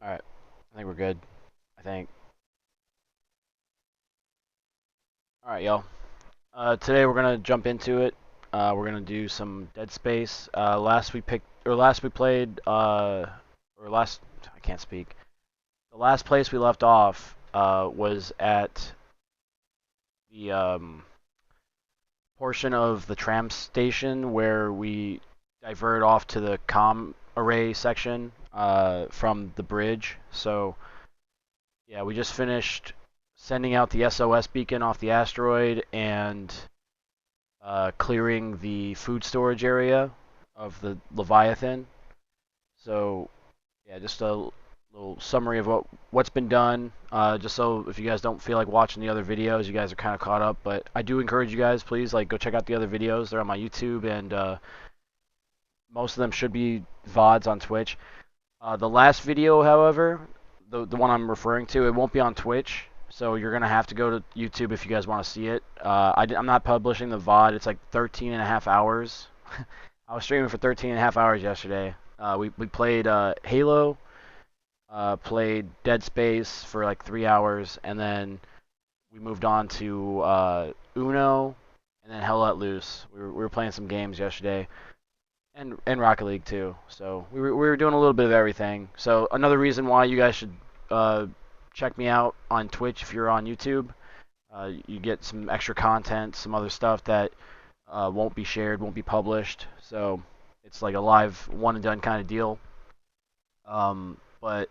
Alright, I think we're good. I think. Alright, y'all. Today we're gonna jump into it. We're gonna do some Dead Space. Last we played, or last, I can't speak. The last place we left off, was at the, portion of the tram station where we divert off to the comm array section, from the bridge. So, yeah, we just finished sending out the SOS beacon off the asteroid and clearing the food storage area of the Leviathan. So, yeah, just a little summary of what's been done. Just so if you guys don't feel like watching the other videos, you guys are kind of caught up. But I do encourage you guys, please, like go check out the other videos. They're on my YouTube, and most of them should be VODs on Twitch. The last video, however, the one I'm referring to, it won't be on Twitch, so you're gonna have to go to YouTube if you guys want to see it. I'm not publishing the VOD. It's like 13 and a half hours. I was streaming for 13 and a half hours yesterday. We played Halo, played Dead Space for like 3 hours, and then we moved on to Uno, and then Hell Let Loose. We were playing some games yesterday and Rocket League too. So we were doing a little bit of everything. So another reason why you guys should uh, check me out on Twitch if you're on YouTube. You get some extra content, some other stuff that won't be shared, won't be published. So it's like a live one and done kind of deal. But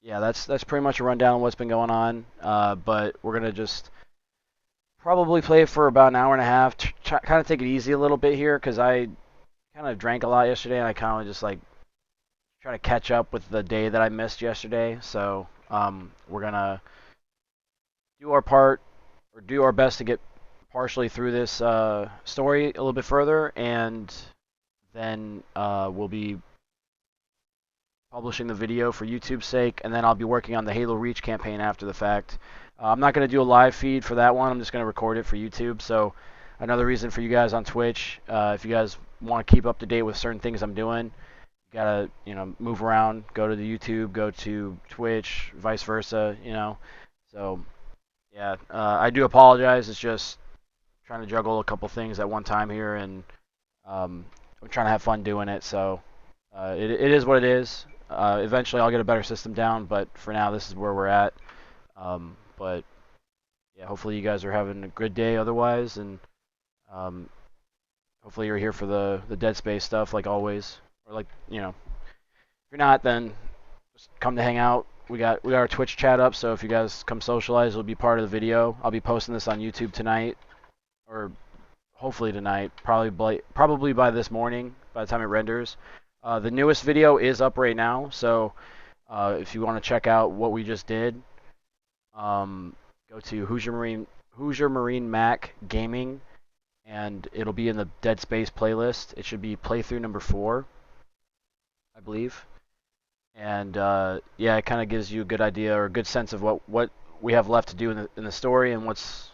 yeah, that's pretty much a rundown of what's been going on. But we're gonna just probably play for about an hour and a half. Kind of take it easy a little bit here because I kind of drank a lot yesterday, and I kind of just like try to catch up with the day that I missed yesterday. So we're gonna do our part or do our best to get partially through this story a little bit further, and then we'll be publishing the video for YouTube's sake, and then I'll be working on the Halo Reach campaign after the fact. I'm not going to do a live feed for that one. I'm just going to record it for YouTube. So another reason for you guys on Twitch, if you guys want to keep up to date with certain things I'm doing, you gotta move around, go to the YouTube, go to Twitch, vice versa. So yeah, I do apologize. It's just trying to juggle a couple things at one time here, and I'm trying to have fun doing it. So it is what it is. Eventually, I'll get a better system down, but for now, this is where we're at. But yeah, hopefully you guys are having a good day otherwise, and um, hopefully you're here for the Dead Space stuff like always. Or like, if you're not, then just come to hang out. We got our Twitch chat up, so if you guys come socialize, it'll be part of the video. I'll be posting this on YouTube tonight, or hopefully tonight, probably by this morning, by the time it renders. The newest video is up right now, so if you want to check out what we just did, go to Hoosier Marine Mac Gaming, and it'll be in the Dead Space playlist. It should be playthrough number 4, I believe. And yeah, it kind of gives you a good idea or a good sense of what we have left to do in the story and what's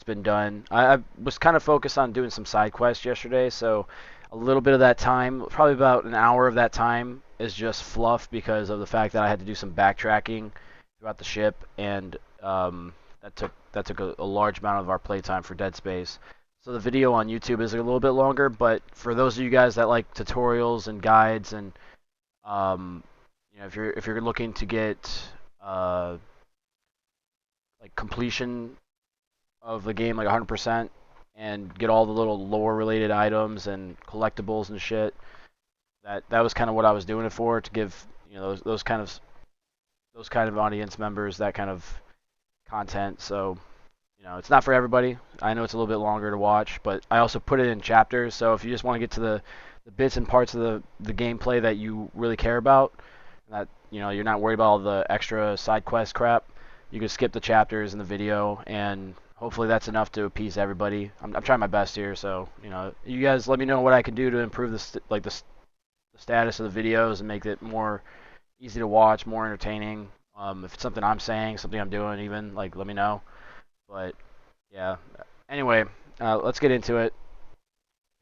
been done. I was kind of focused on doing some side quests yesterday, so a little bit of that time, probably about an hour of that time, is just fluff because of the fact that I had to do some backtracking throughout the ship, and that took a large amount of our playtime for Dead Space. So the video on YouTube is a little bit longer, but for those of you guys that like tutorials and guides, and if you're looking to get uh, like completion of the game like 100% and get all the little lore related items and collectibles and shit, that was kind of what I was doing it for, to give those kind of audience members that kind of content. So it's not for everybody. I know it's a little bit longer to watch, but I also put it in chapters. So if you just want to get to the bits and parts of the gameplay that you really care about, that you're not worried about all the extra side quest crap, you can skip the chapters in the video, and hopefully that's enough to appease everybody. I'm trying my best here, so you guys let me know what I can do to improve the status of the videos and make it more easy to watch, more entertaining. If it's something I'm saying, something I'm doing, even, like, let me know. But yeah. Anyway, let's get into it.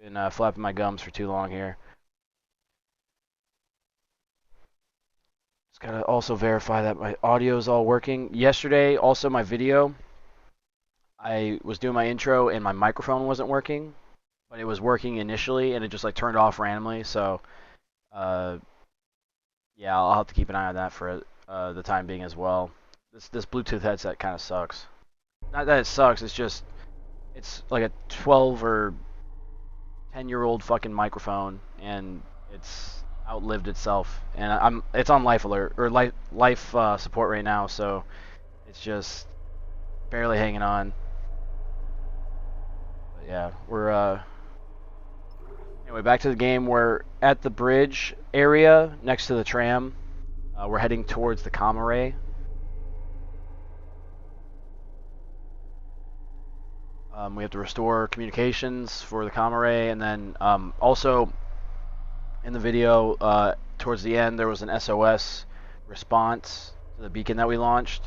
Been flapping my gums for too long here. Just gotta also verify that my audio is all working. Yesterday, also my video, I was doing my intro and my microphone wasn't working, but it was working initially and it just like turned off randomly. So, yeah, I'll have to keep an eye on that for the time being as well. This Bluetooth headset kind of sucks. Not that it sucks, it's like a 12 or 10-year-old fucking microphone, and it's outlived itself. And it's on life alert or life support right now, so it's just barely hanging on. But yeah, we're anyway, back to the game. We're at the bridge area next to the tram. We're heading towards the comm array. We have to restore communications for the comm array, and then also in the video, towards the end, there was an SOS response to the beacon that we launched,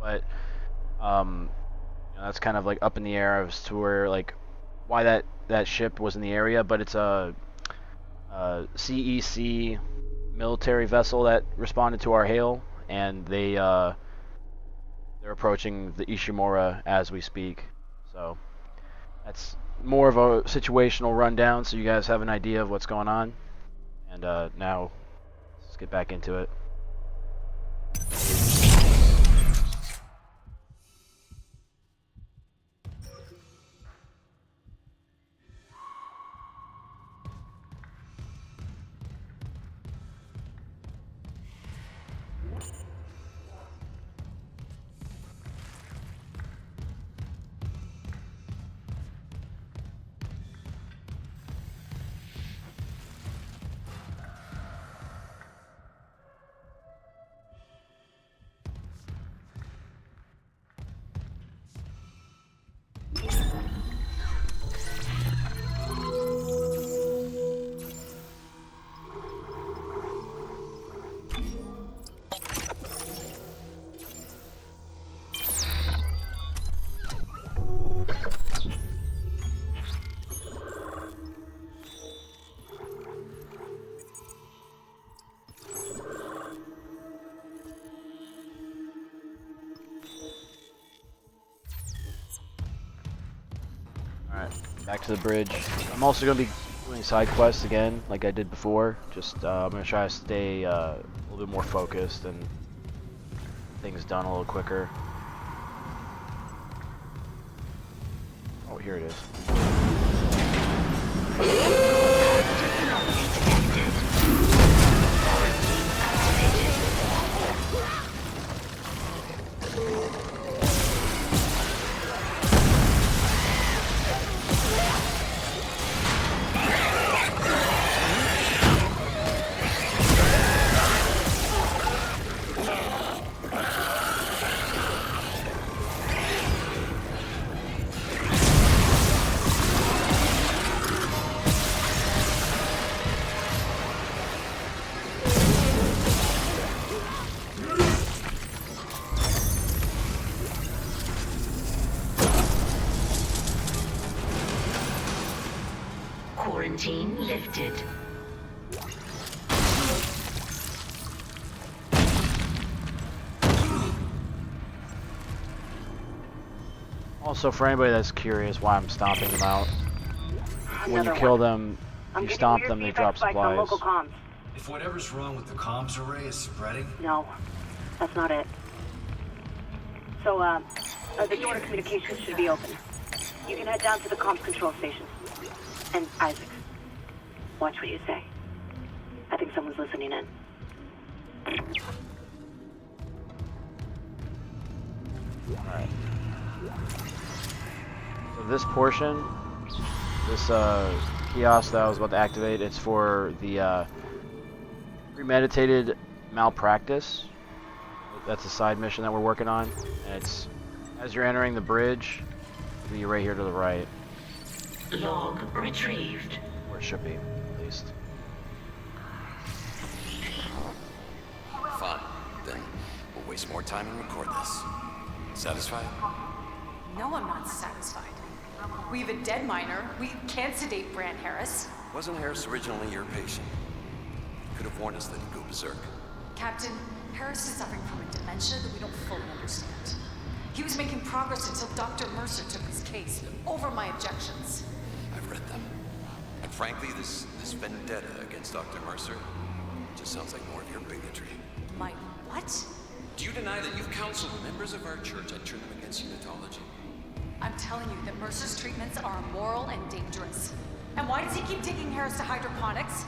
but that's kind of like up in the air as to where like why that ship was in the area, but it's a CEC military vessel that responded to our hail, and they're approaching the Ishimura as we speak. So that's more of a situational rundown, so you guys have an idea of what's going on. And now let's get back into it. Alright, back to the bridge. I'm also going to be doing side quests again, like I did before. Just, I'm going to try to stay a little bit more focused and things done a little quicker. Oh, here it is. Quarantine lifted. Also, for anybody that's curious why I'm stomping them out, when you kill them, you stomp them, they drop supplies. If whatever's wrong with the comms array is spreading? No, that's not it. So, the door to communications should be open. You can head down to the comms control station. And Isaac, watch what you say. I think someone's listening in. Alright. So this portion, this kiosk that I was about to activate, it's for the Premeditated Malpractice. That's a side mission that we're working on. And it's, as you're entering the bridge, it'll be right here to the right. Log retrieved. Or it should be, at least. Fine. Then we'll waste more time and record this. Satisfied? No, I'm not satisfied. We have a dead miner. We can't sedate Brand Harris. Wasn't Harris originally your patient? Could have warned us that he'd go berserk. Captain, Harris is suffering from a dementia that we don't fully understand. He was making progress until Dr. Mercer took his case, over my objections. I've read them. And frankly, this vendetta against Dr. Mercer just sounds like more of your bigotry. My what? Do you deny that you've counseled members of our church and turned them against unitology? I'm telling you that Mercer's treatments are immoral and dangerous. And why does he keep taking Harris to hydroponics?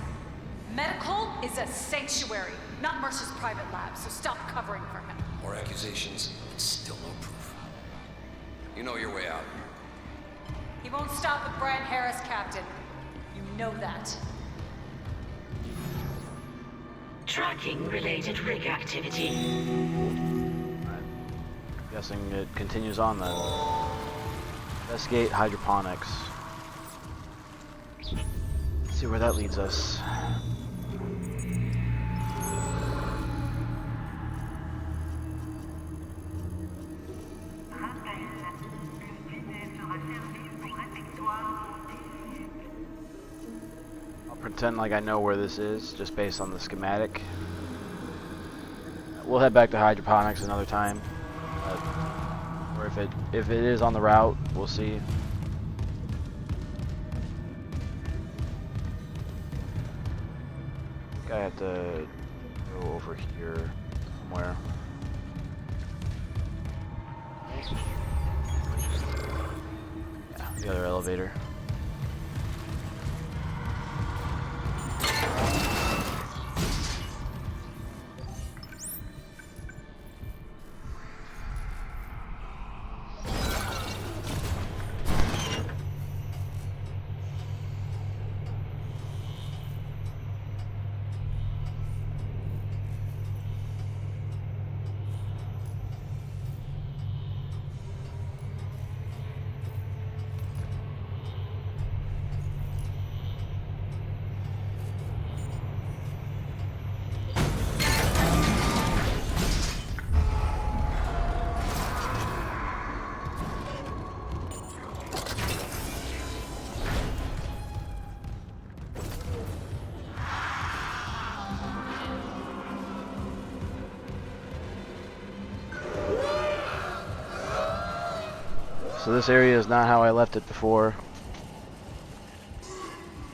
Medical is a sanctuary, not Mercer's private lab, so stop covering for him. More accusations, and still no proof. You know your way out. He won't stop with Brian Harris, Captain. You know that. Tracking related rig activity. Guessing it continues on then. Investigate hydroponics. Let's see where that leads us. I'll pretend like I know where this is, just based on the schematic. We'll head back to hydroponics another time. Or if it is on the route, we'll see. I think I have to go over here somewhere. Yeah, the other elevator. So this area is not how I left it before.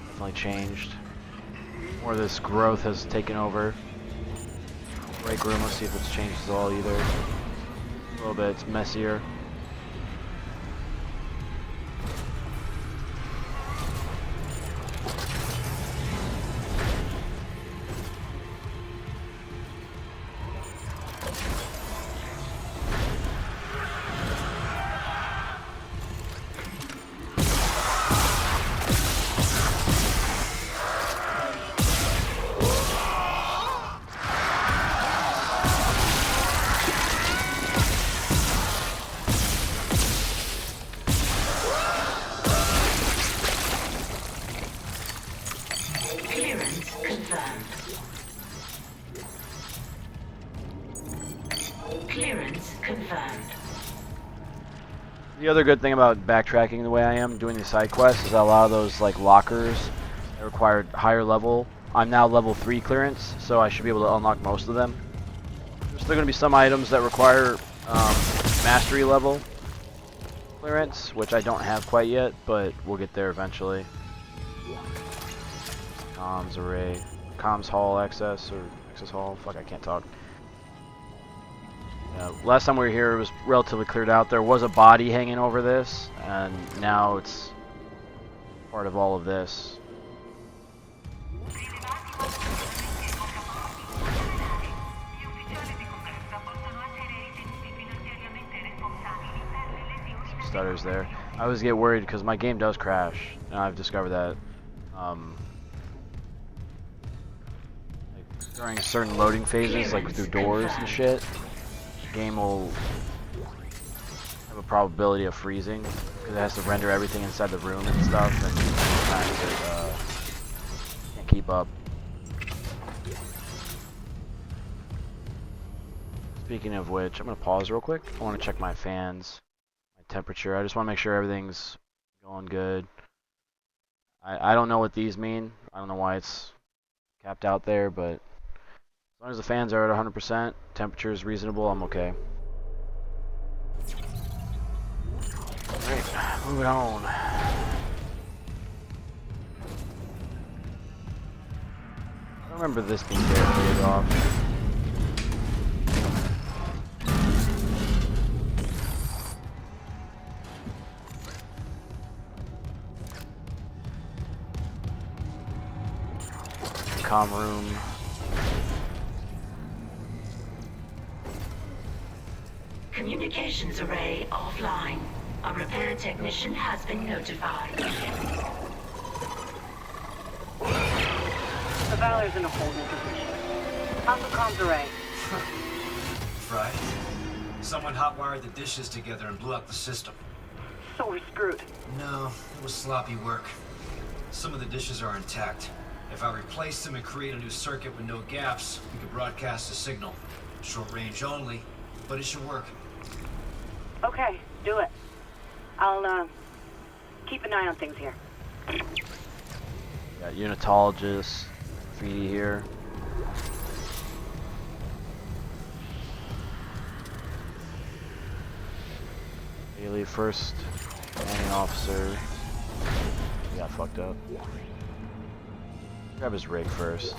Definitely changed. More of this growth has taken over. Break room, let's see if it's changed at all either. A little bit, it's messier. Clearance confirmed. The other good thing about backtracking the way I am, doing these side quests, is that a lot of those like lockers that required higher level. I'm now level 3 clearance, so I should be able to unlock most of them. There's still going to be some items that require mastery level clearance, which I don't have quite yet, but we'll get there eventually. Comms array, comms hall access, or access hall, fuck I can't talk. Last time we were here it was relatively cleared out. There was a body hanging over this, and now it's part of all of this. Some stutters there. I always get worried because my game does crash, and I've discovered that. Like during certain loading phases, like through doors and shit, the game will have a probability of freezing because it has to render everything inside the room and stuff, and sometimes it can't keep up. Speaking of which, I'm going to pause real quick. I want to check my fans, my temperature. I just want to make sure everything's going good. I don't know what these mean. I don't know why it's capped out there, but As long as the fans are at 100%, temperature is reasonable, I'm okay. Alright, moving on. I don't remember this being barricaded off. Comm room. Communications array offline. A repair technician has been notified. The Valor's in a holding position. How's the comms array? Right. Someone hotwired the dishes together and blew out the system. So we're screwed. No, it was sloppy work. Some of the dishes are intact. If I replace them and create a new circuit with no gaps, we could broadcast a signal. Short range only, but it should work. Okay, do it. I'll, keep an eye on things here. Got unitologist, graffiti here. Daily first commanding officer. He got fucked up. Grab his rig first.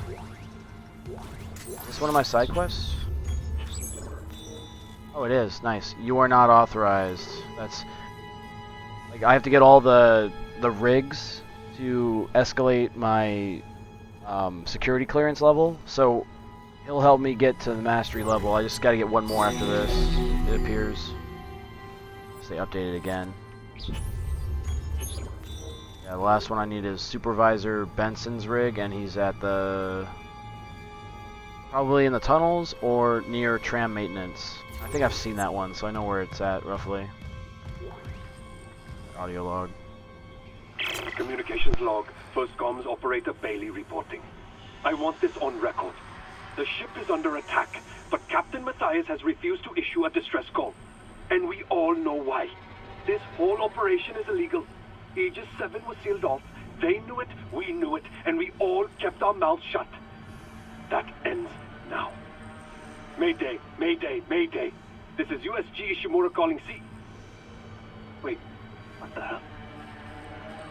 Is this one of my side quests? Oh, it is. Nice. You are not authorized. That's like I have to get all the rigs to escalate my security clearance level. So he'll help me get to the mastery level. I just got to get one more after this. It appears. So they update it again. Yeah, the last one I need is Supervisor Benson's rig, and he's at the probably in the tunnels or near Tram maintenance. I think I've seen that one, so I know where it's at, roughly. Audio log. Communications log. First comms operator Bailey reporting. I want this on record. The ship is under attack, but Captain Matthias has refused to issue a distress call. And we all know why. This whole operation is illegal. Aegis 7 was sealed off. They knew it, we knew it, and we all kept our mouths shut. That ends now. Mayday, Mayday, Mayday. This is USG Ishimura calling C. Wait, what the hell?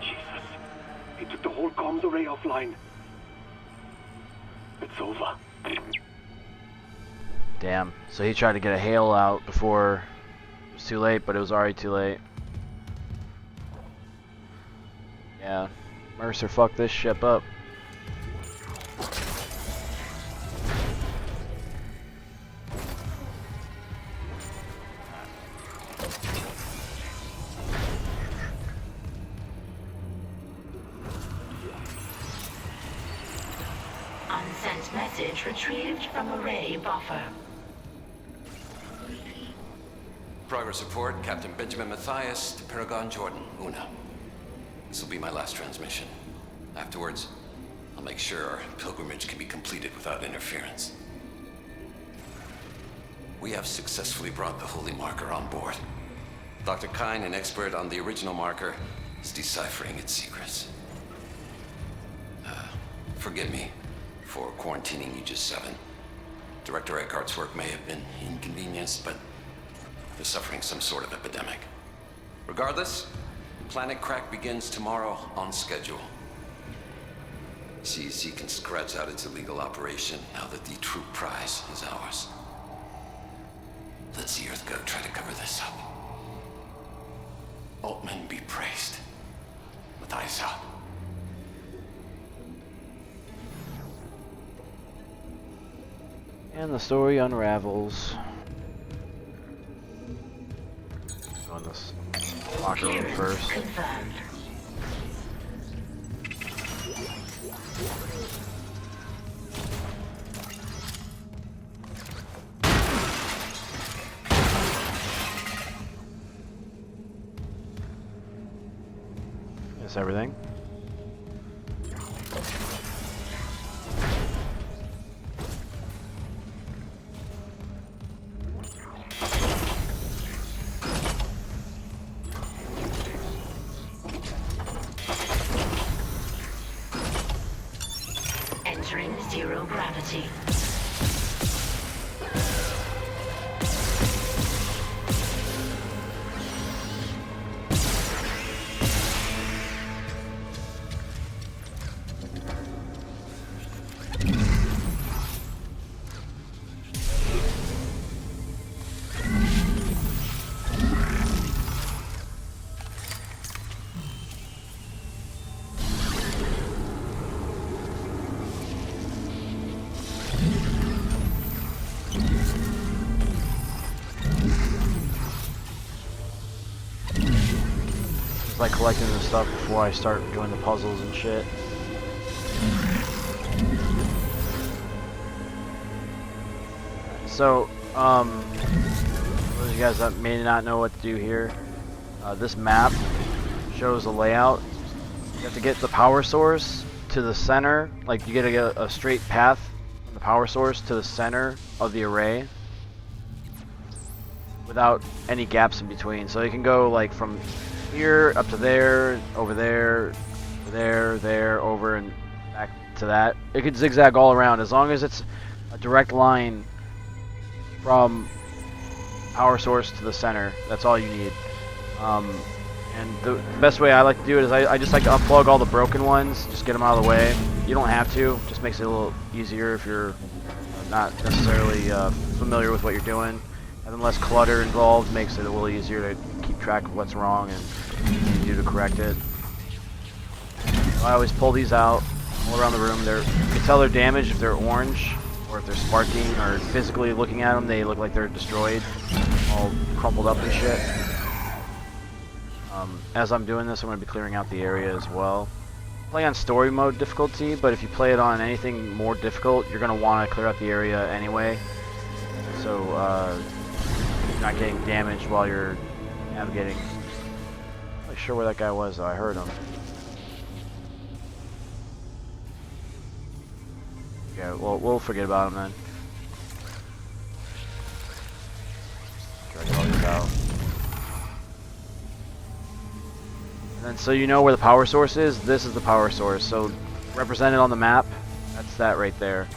Jesus. He took the whole comms array offline. It's over. Damn. So he tried to get a hail out before it was too late, but it was already too late. Yeah. Mercer fucked this ship up. Unsent message retrieved from array buffer. Progress report, Captain Benjamin Matthias to Paragon Jordan, Una. This will be my last transmission. Afterwards, I'll make sure our pilgrimage can be completed without interference. We have successfully brought the Holy Marker on board. Dr. Kine, an expert on the original marker, is deciphering its secrets. Forgive me for quarantining Aegis 7. Director Eckhart's work may have been inconvenienced, but they're suffering some sort of epidemic. Regardless, Planet Crack begins tomorrow on schedule. CEC can scratch out its illegal operation now that the true prize is ours. Let the Earth go try to cover this up. Altman be praised. Matthias out. And the story unravels. Go in this locker room Clearance first. confirmed. That's everything. Entering zero gravity. just like collecting the stuff before I start doing the puzzles and shit. So, for those of you guys that may not know what to do here, this map shows a layout. You have to get the power source to the center, like you get a straight path from the power source to the center of the array without any gaps in between. So you can go like from here up to there, over there, there, over and back to that. It could zigzag all around as long as it's a direct line from power source to the center. That's all you need. And the best way I like to do it is I just like to unplug all the broken ones, just get them out of the way. You don't have to, just makes it a little easier if you're not necessarily familiar with what you're doing. Having less clutter involved makes it a little easier to keep track of what's wrong and easier to correct it. I always pull these out all around the room. You can tell they're damaged if they're orange, or if they're sparking, or physically looking at them, they look like they're destroyed, all crumpled up and shit. As I'm doing this, I'm going to be clearing out the area as well. Play on story mode difficulty, but if you play it on anything more difficult, you're going to want to clear out the area anyway. So, you're not getting damaged while you're navigating. I'm not sure where that guy was though, I heard him. Yeah, we'll forget about him then. Try to get all these out. And then so you know where the power source is, this is the power source. So represented on the map, that's that right there.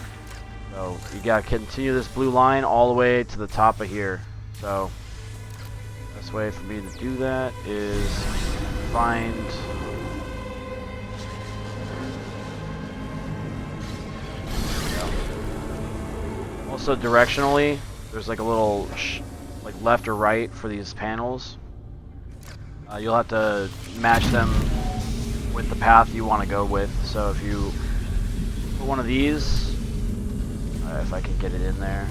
So you gotta continue this blue line all the way to the top of here. So best way for me to do that is find also directionally there's like a little like left or right for these panels. You'll have to match them with the path you want to go with. So if you put one of these, if I can get it in there,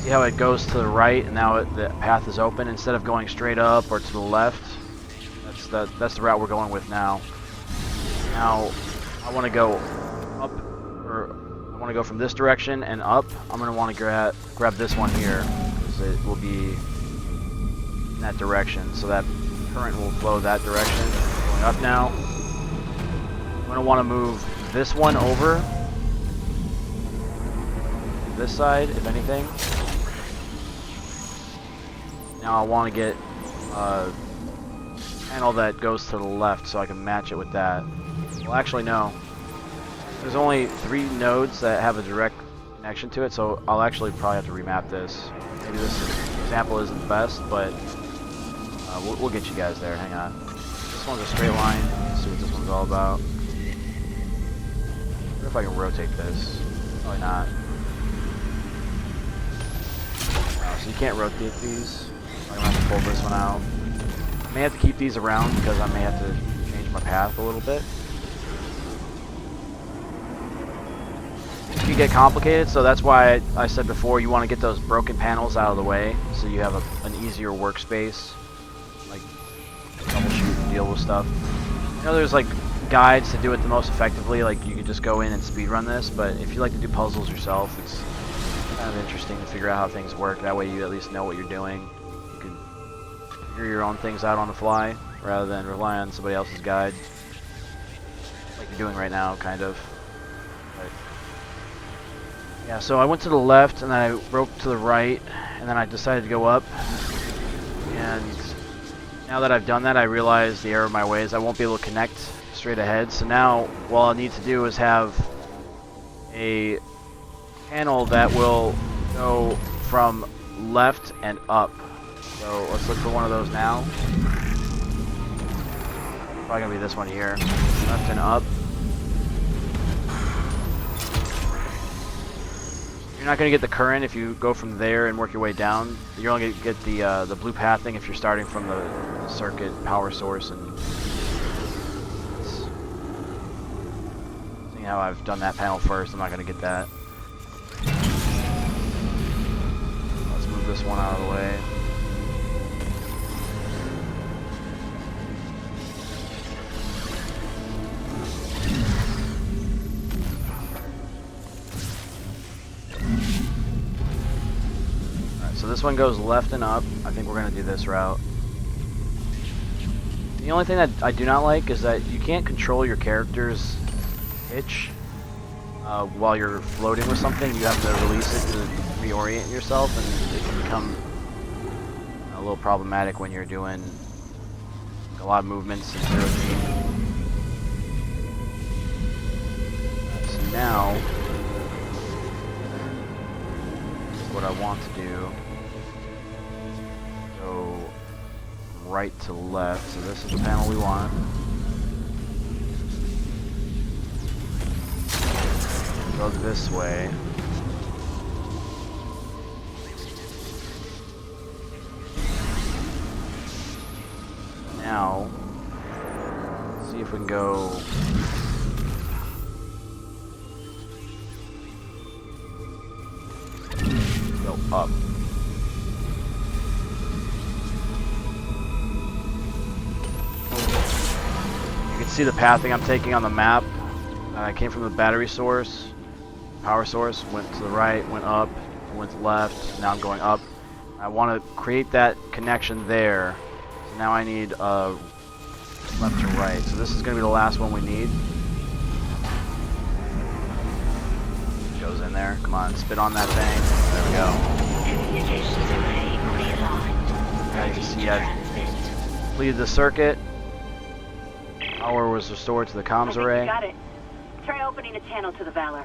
see how it goes to the right and now the path is open instead of going straight up or to the left. That's the route we're going with now. Now I want to go up, or I want to go from this direction and up. I'm going to want to grab this one here because it will be in that direction, so that current will flow that direction. Going up now. I'm going to want to move this one over this side, if anything. Now I want to get a panel that goes to the left so I can match it with that. Well, actually no. There's only 3 nodes that have a direct connection to it, so I'll actually probably have to remap this. Maybe this example isn't the best, but we'll get you guys there. Hang on. This one's a straight line. Let's see what this one's all about. I wonder if I can rotate this. Probably not. So you can't rotate these. I'm gonna have to pull this one out. I may have to keep these around because I may have to change my path a little bit. It can get complicated, so that's why I said before you want to get those broken panels out of the way so you have an easier workspace. Like troubleshoot and deal with stuff. You know, there's like guides to do it the most effectively. Like you could just go in and speedrun this, but if you like to do puzzles yourself, it's kind of interesting to figure out how things work. That way you at least know what you're doing. You can figure your own things out on the fly rather than rely on somebody else's guide, like you're doing right now, kind of. But yeah, so I went to the left and then I broke to the right and then I decided to go up. And now that I've done that, I realize the error of my ways. I won't be able to connect straight ahead. So now all I need to do is have a panel that will go from left and up. So let's look for one of those now. Probably gonna be this one here. Left and up. You're not gonna get the current if you go from there and work your way down. You're only gonna get the blue pathing if you're starting from the circuit power source. And seeing how I've done that panel first, I'm not gonna get that. Let's move this one out of the way. this one goes left and up. I think we're going to do this route. The only thing that I do not like is that you can't control your character's pitch while you're floating with something. You have to release it to reorient yourself, and it can become a little problematic when you're doing a lot of movements in 0G. So now, what I want to do, go right to left, so this is the panel we want. Go this way. Now, see if we can go up. You can see the pathing I'm taking on the map. I came from the battery source, power source, went to the right, went up, went to left, now I'm going up. I want to create that connection there. So now I need left to right. So this is going to be the last one we need. Goes in there. Come on, spit on that thing. There we go. Communications array realigned. Yeah, you can see I completed the circuit. Power was restored to the comms array. Got it. Try opening a channel to the Valor.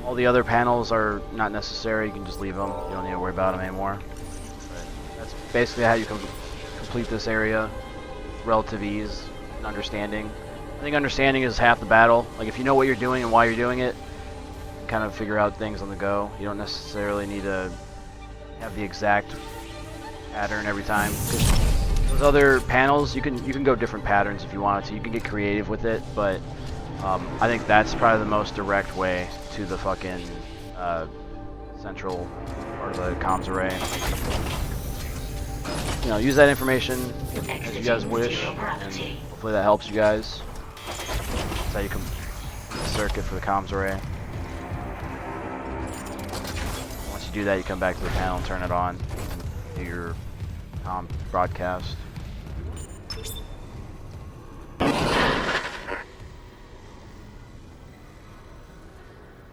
All the other panels are not necessary. You can just leave them. You don't need to worry about them anymore. But that's basically how you can complete this area. Relative ease and understanding. I think understanding is half the battle. Like, if you know what you're doing and why you're doing it, you can kind of figure out things on the go. You don't necessarily need to have the exact pattern every time. Those other panels, you can go different patterns if you wanted to. You can get creative with it, but I think that's probably the most direct way to the fucking central part of the comms array. You know, use that information as you guys wish, and hopefully that helps you guys. That's how you can circuit for the comms array. Once you do that, you come back to the panel and turn it on, and do your comm broadcast.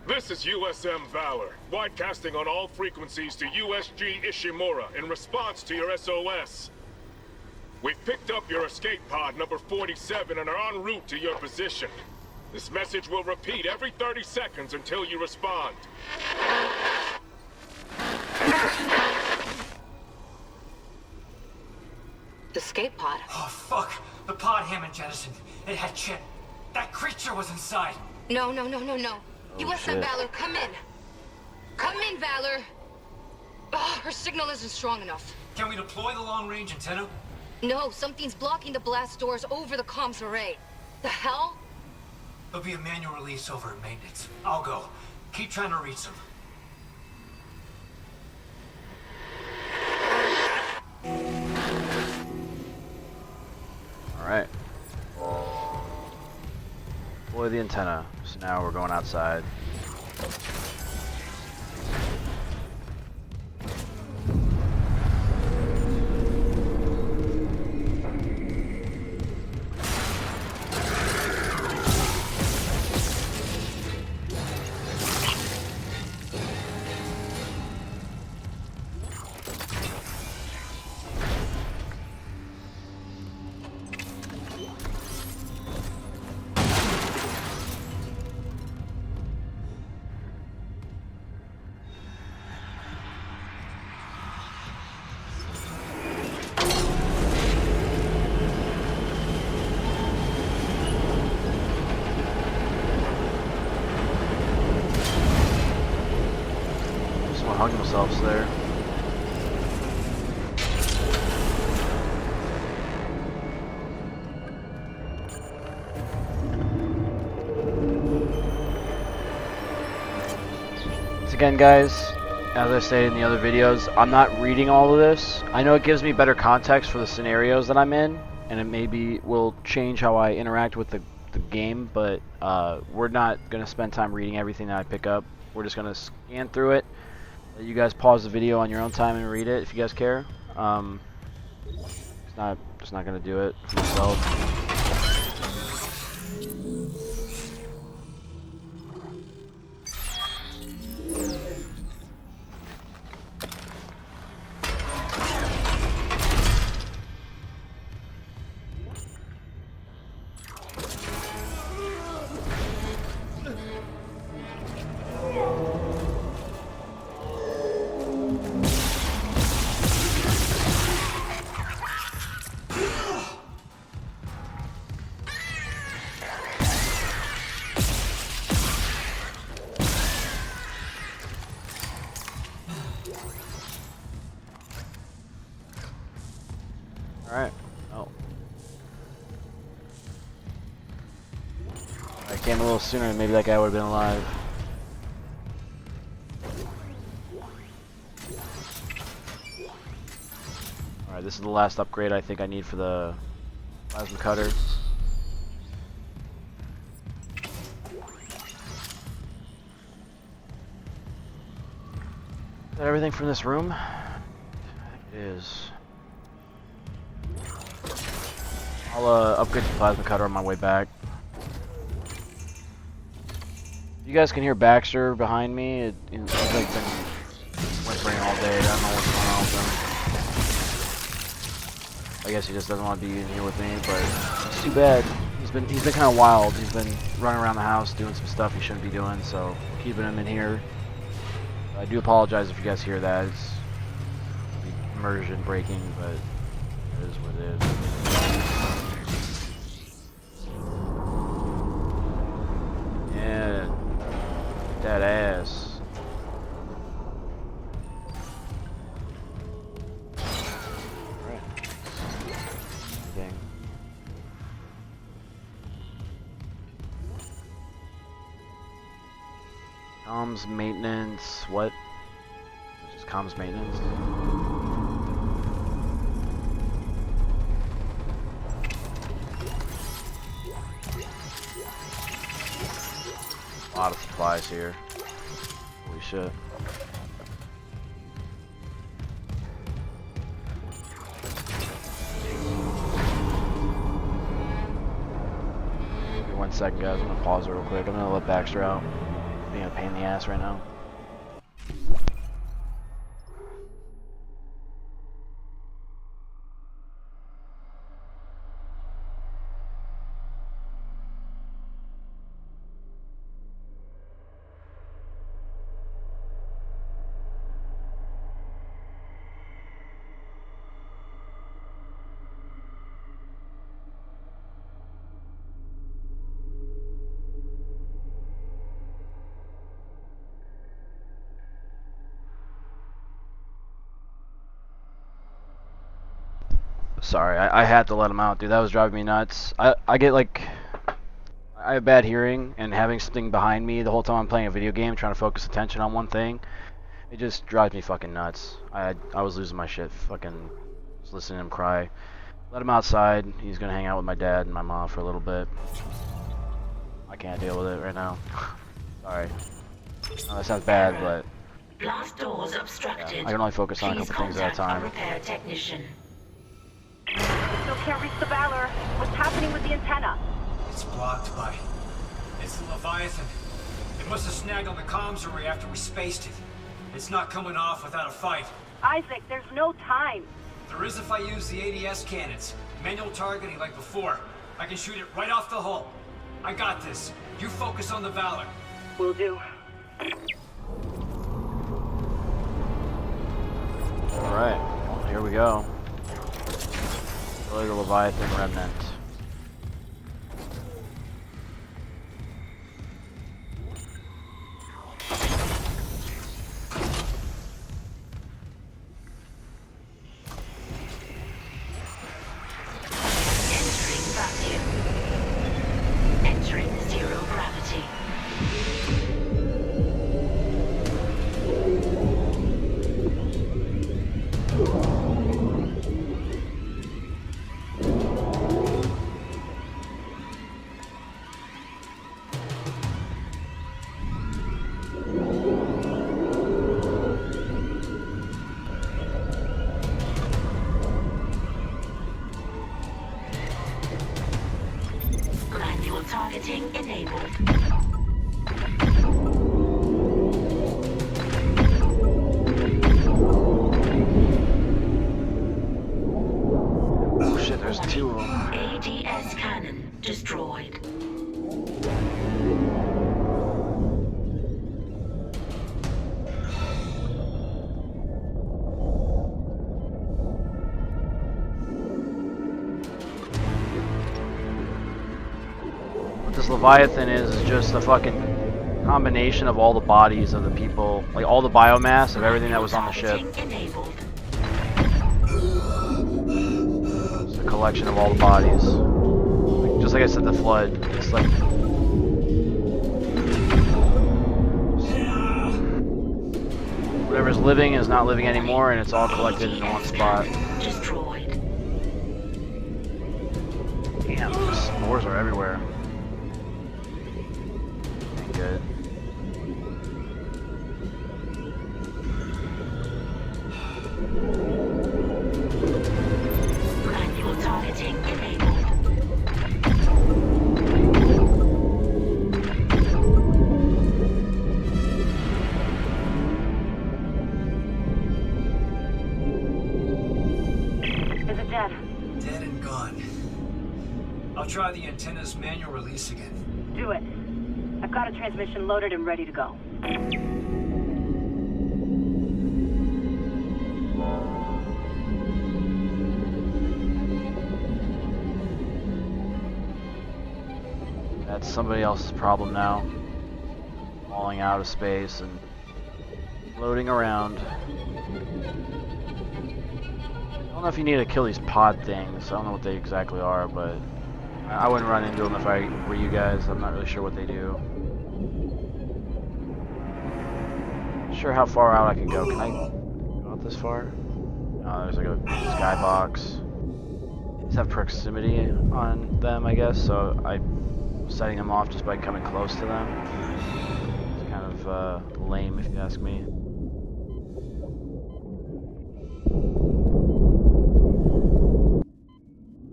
This is USM Valor, widecasting on all frequencies to USG Ishimura in response to your SOS. We've picked up your escape pod number 47 and are en route to your position. This message will repeat every 30 seconds until you respond. Escape pod? Oh, fuck. The pod Hammond jettisoned. It had shit. That creature was inside. No. Oh, USM shit. Valor, come in. Come in, Valor. Oh, her signal isn't strong enough. Can we deploy the long-range antenna? No, something's blocking the blast doors over the comms array. The hell? There'll be a manual release over at maintenance. I'll go. Keep trying to reach them. Alright. Deploy the antenna. So now we're going outside. Someone hung themselves there. Once again, guys, as I stated in the other videos, I'm not reading all of this. I know it gives me better context for the scenarios that I'm in, and it maybe will change how I interact with the game, but we're not going to spend time reading everything that I pick up. We're just going to scan through it, let you guys pause the video on your own time and read it if you guys care. Just not gonna do it for myself. Alright. Oh. I came a little sooner, maybe that guy would have been alive. Alright, this is the last upgrade I think I need for the plasma cutter. Is that everything from this room? I think it is. I'll upgrade the plasma cutter on my way back. You guys can hear Baxter behind me. He's like been whimpering all day. I don't know what's going on with him. I guess he just doesn't want to be in here with me, but it's too bad. He's been kind of wild. He's been running around the house doing some stuff he shouldn't be doing, so keeping him in here. I do apologize if you guys hear that. It's immersion breaking, but it is what it is. Yeah, that ass. Alright. Dang. Comms maintenance. What? Just comms maintenance. A lot of supplies here. Holy shit. Give me 1 second, guys. I'm gonna pause it real quick. I'm gonna let Baxter out. Being a pain in the ass right now. Sorry, I had to let him out, dude. That was driving me nuts. I get like, I have bad hearing, and having something behind me the whole time I'm playing a video game, trying to focus attention on one thing, it just drives me fucking nuts. I was losing my shit, fucking just listening to him cry. Let him outside. He's gonna hang out with my dad and my mom for a little bit. I can't deal with it right now. Sorry. No, that sounds bad, but Blast doors obstructed. yeah, I can only focus on a Please couple things at a contact time. repair technician. Still can't reach the Valor. What's happening with the antenna? It's blocked by... It's the Leviathan. It must have snagged on the comms array after we spaced it. It's not coming off without a fight. Isaac, there's no time. There is if I use the ADS cannons. Manual targeting like before. I can shoot it right off the hull. I got this. You focus on the Valor. Will do. Alright, well, here we go. Really the Leviathan remnant. Entering vacuum. Entering zero gravity. Auto-targeting enabled. Oh shit, there's two of them. ADS cannon destroyed. What this Leviathan is just a fucking combination of all the bodies of the people, like all the biomass of everything that was on the ship. Targeting enabled. It's a collection of all the bodies. Like, just like I said, the flood. It's like whatever's living is not living anymore, and it's all collected in one spot. Destroyed. Damn, the spores are everywhere. Ain't good. Manual targeting enabled. Is it dead? Dead and gone. I'll try the antenna's manual release again. Do it. I've got a transmission loaded and ready to go. That's somebody else's problem now. Falling out of space and floating around. I don't know if you need to kill these pod things. I don't know what they exactly are, but I wouldn't run into them if I were you guys. I'm not really sure what they do. Not sure how far out I can go. Can I go out this far? Oh, there's like a skybox. These have proximity on them, I guess, so I'm setting them off just by coming close to them. It's kind of lame, if you ask me.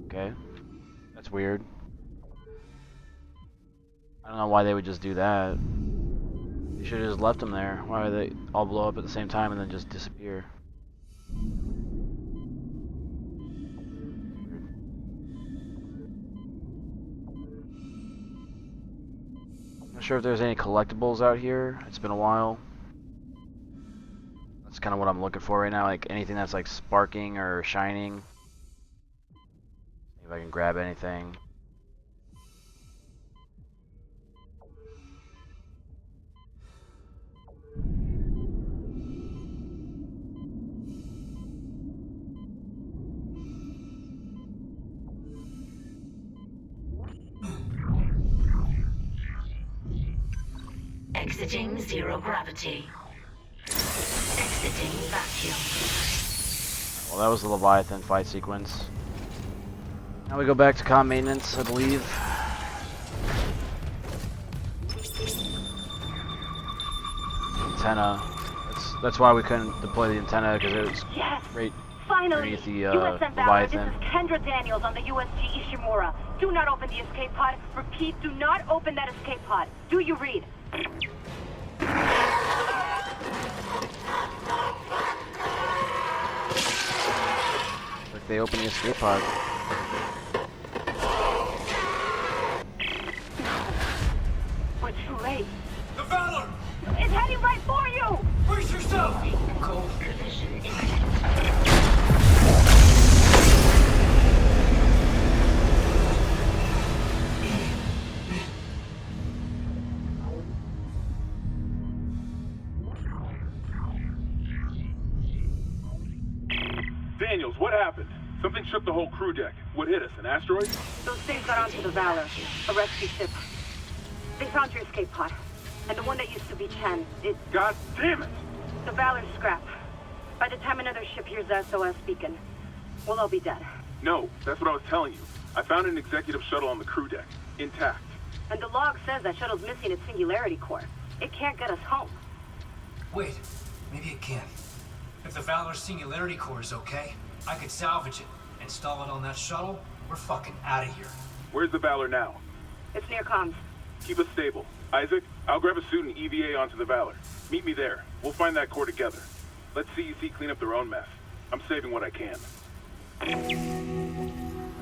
Okay, that's weird. I don't know why they would just do that. They should have just left them there. Why would they all blow up at the same time and then just disappear? Not sure if there's any collectibles out here. It's been a while. That's kind of what I'm looking for right now. Like anything that's like sparking or shining. See if I can grab anything. Exiting zero gravity. Exiting vacuum. Well, that was the Leviathan fight sequence. Now we go back to comm maintenance, I believe. Antenna. That's why we couldn't deploy the antenna, because it was right Finally! underneath the USM Valor, this Leviathan. is Kendra Daniels on the USG Ishimura. Do not open the escape pod. Repeat, do not open that escape pod. Do you read? Like they opened the escape pod. We're too late. The Valor! It's heading right for you! Brace yourself! Cold. Provision imminent. Daniels, what happened? Something shook the whole crew deck. What hit us? An asteroid? Those things got onto the Valor, a rescue ship. They found your escape pod. And the one that used to be 10, God damn it! the Valor's scrap. By the time another ship hears the SOS beacon, we'll all be dead. No, that's what I was telling you. I found an executive shuttle on the crew deck, intact. And the log says that shuttle's missing its Singularity core. It can't get us home. Wait, maybe it can. If the Valor's Singularity core is okay, I could salvage it, install it on that shuttle. We're fucking out of here. Where's the Valor now? It's near comms. Keep us stable. Isaac, I'll grab a suit and EVA onto the Valor. Meet me there. We'll find that core together. Let CEC clean up their own mess. I'm saving what I can.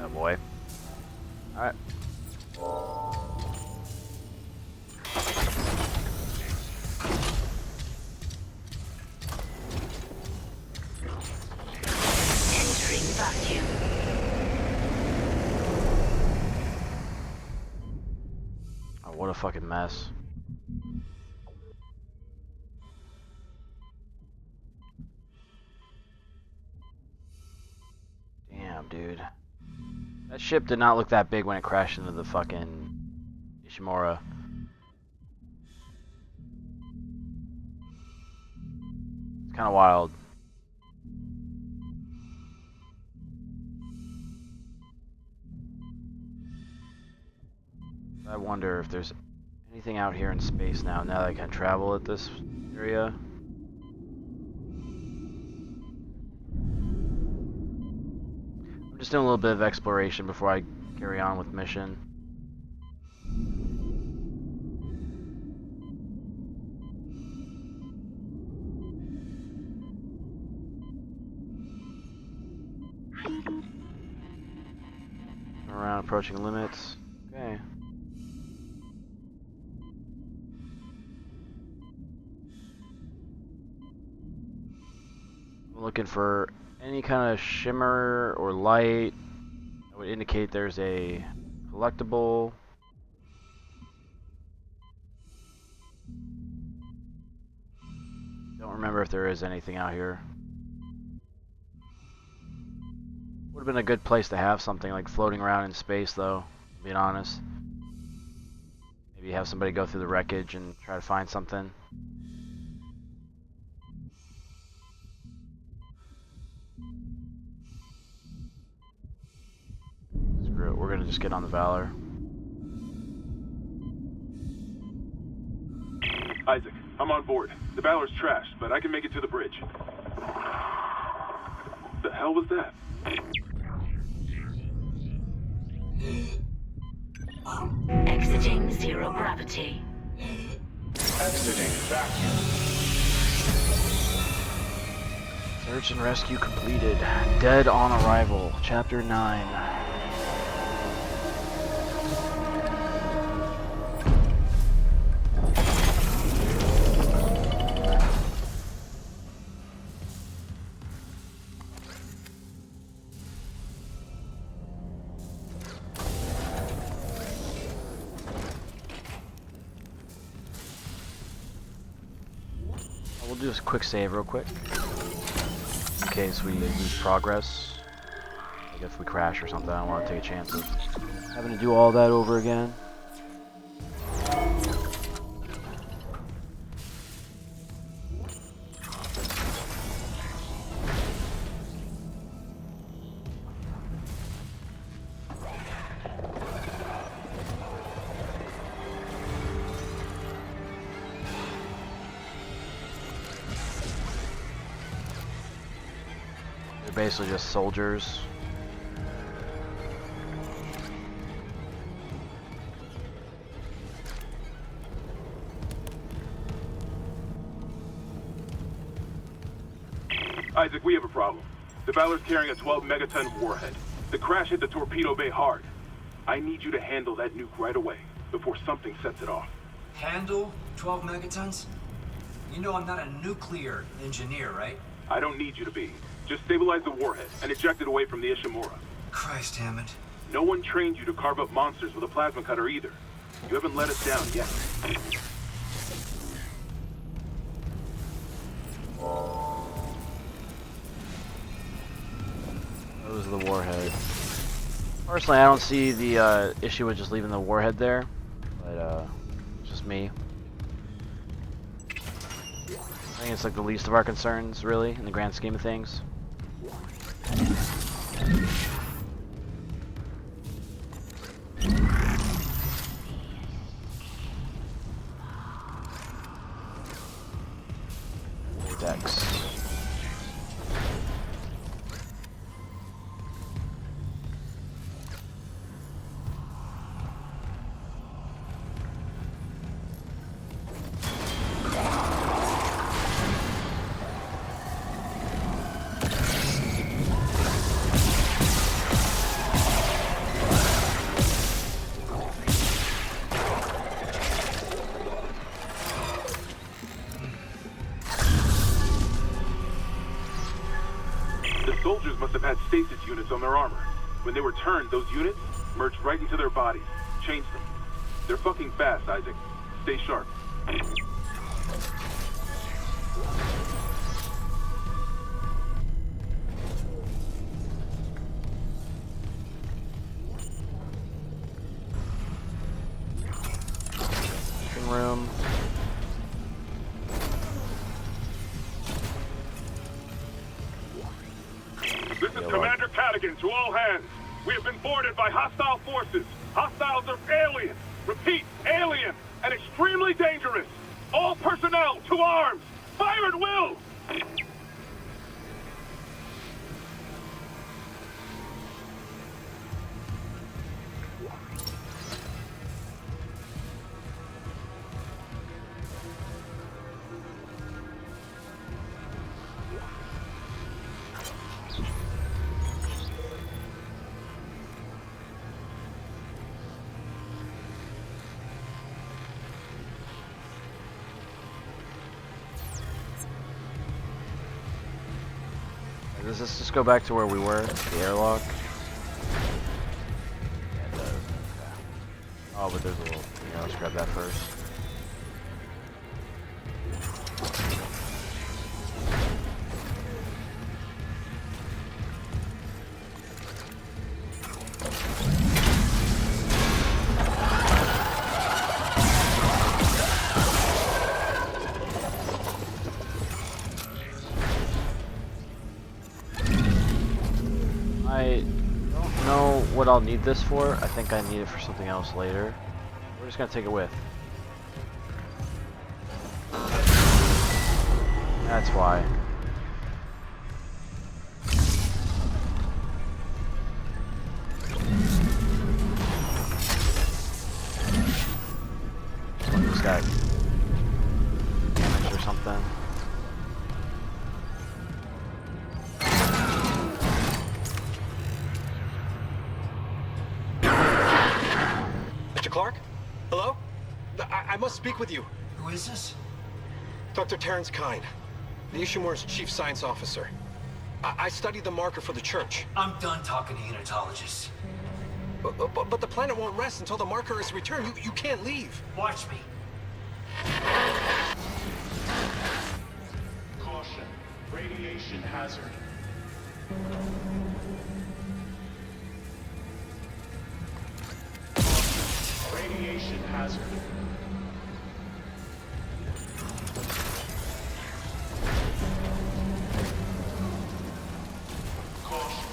Oh boy. Alright. Entering vacuum. Oh, what a fucking mess. Damn, dude. That ship did not look that big when it crashed into the fucking Ishimura. It's kind of wild. I wonder if there's anything out here in space now that I can travel at this area. I'm just doing a little bit of exploration before I carry on with mission. Around approaching limits. Okay. I'm looking for any kind of shimmer or light that would indicate there's a collectible. Don't remember if there is anything out here. Would have been a good place to have something like floating around in space, though, being honest. Maybe have somebody go through the wreckage and try to find something. Screw it, we're gonna just get on the Valor. Isaac, I'm on board. The Valor's trashed, but I can make it to the bridge. The hell was that? Exiting zero gravity. Exiting vacuum. Search and rescue completed. Dead on arrival. Chapter 9. We'll do a quick save real quick. In case we lose progress. Like if we crash or something, I don't want to take a chance of having to do all that over again. Basically just soldiers. Isaac, we have a problem. The Valor's carrying a 12 megaton warhead. The crash hit the torpedo bay hard. I need you to handle that nuke right away, before something sets it off. Handle 12 megatons? You know I'm not a nuclear engineer, right? I don't need you to be. Just stabilize the warhead and eject it away from the Ishimura. Christ, Hammond. No one trained you to carve up monsters with a plasma cutter either. You haven't let us down yet. That was the warhead. Personally, I don't see the issue with just leaving the warhead there, but it's just me. I think it's like the least of our concerns, really, in the grand scheme of things. Dex. When they were turned, those units merged right into their bodies. Changed them. They're fucking fast, Isaac. Stay sharp. Room. This is Commander Cadigan to all hands. We have been boarded by hostile forces. Hostiles are alien. Repeat, alien and extremely dangerous. All personnel to arms. Fire at will. Does this just go back to where we were? The airlock? Yeah, it does. Okay. Oh, but there's a little... Yeah, let's grab that first. I don't know what I'll need this for. I think I need it for something else later. We're just gonna take it with. That's why. What is that? Damage or something? Clark? Hello? I must speak with you. Who is this? Dr. Terrence Kine, the Ishimura's chief science officer. I studied the marker for the church. I'm done talking to unitologists. But the planet won't rest until the marker is returned. You can't leave. Watch me. Caution. Radiation hazard. Radiation hazard. Caution.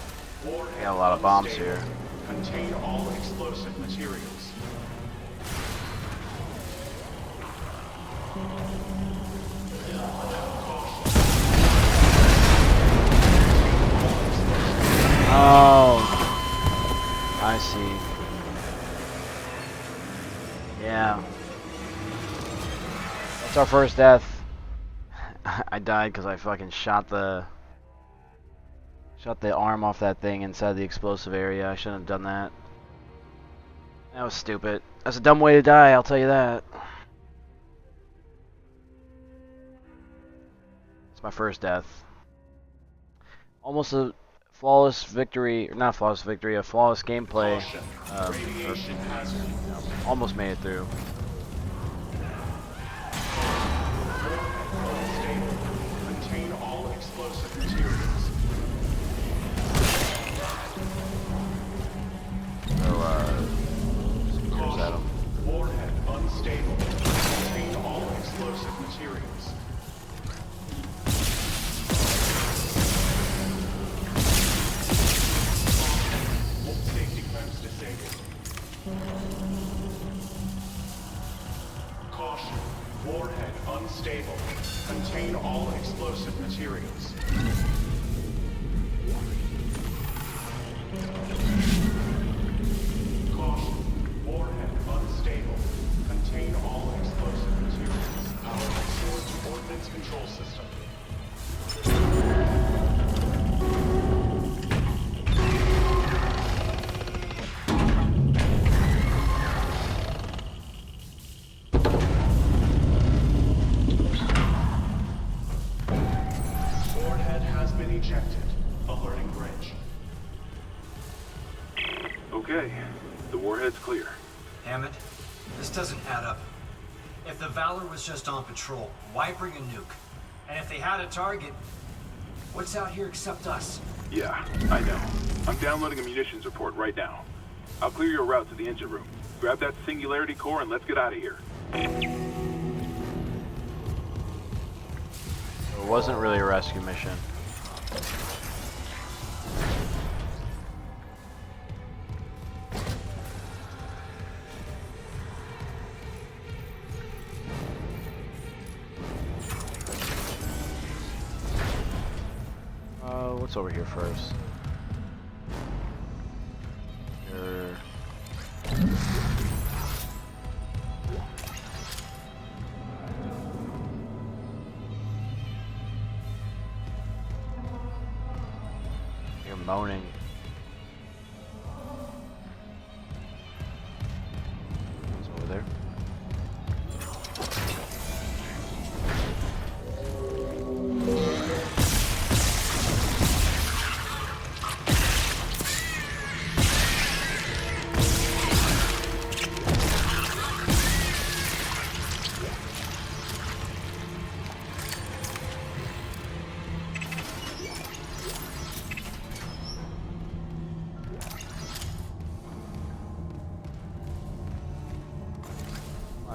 Warhead Got a lot of bombs unstable. here. Contain all explosive materials. Oh, I see. Yeah. That's our first death. I died because I fucking shot the arm off that thing inside the explosive area. I shouldn't have done that. That was stupid. That's a dumb way to die, I'll tell you that. It's my first death. Almost a flawless victory, or not flawless victory, a flawless gameplay. Radiation hazard. Almost made it through. Unstable. Contain all explosive materials. So, just curse at him. Warhead unstable. Contain all explosive materials. Safety clamps disabled. Caution. Warhead unstable. Contain all explosive materials. Caution. Warhead unstable. Contain all explosive materials. Power restored to ordnance control system. Warhead has Okay, the warhead's clear. Hammond, this doesn't add up. If the Valor was just on patrol, why bring a nuke? And if they had a target, what's out here except us? Yeah, I know. I'm downloading a munitions report right now. I'll clear your route to the engine room. Grab that Singularity core and let's get out of here. It wasn't really a rescue mission. What's over here first? Here. You're moaning. It's over there.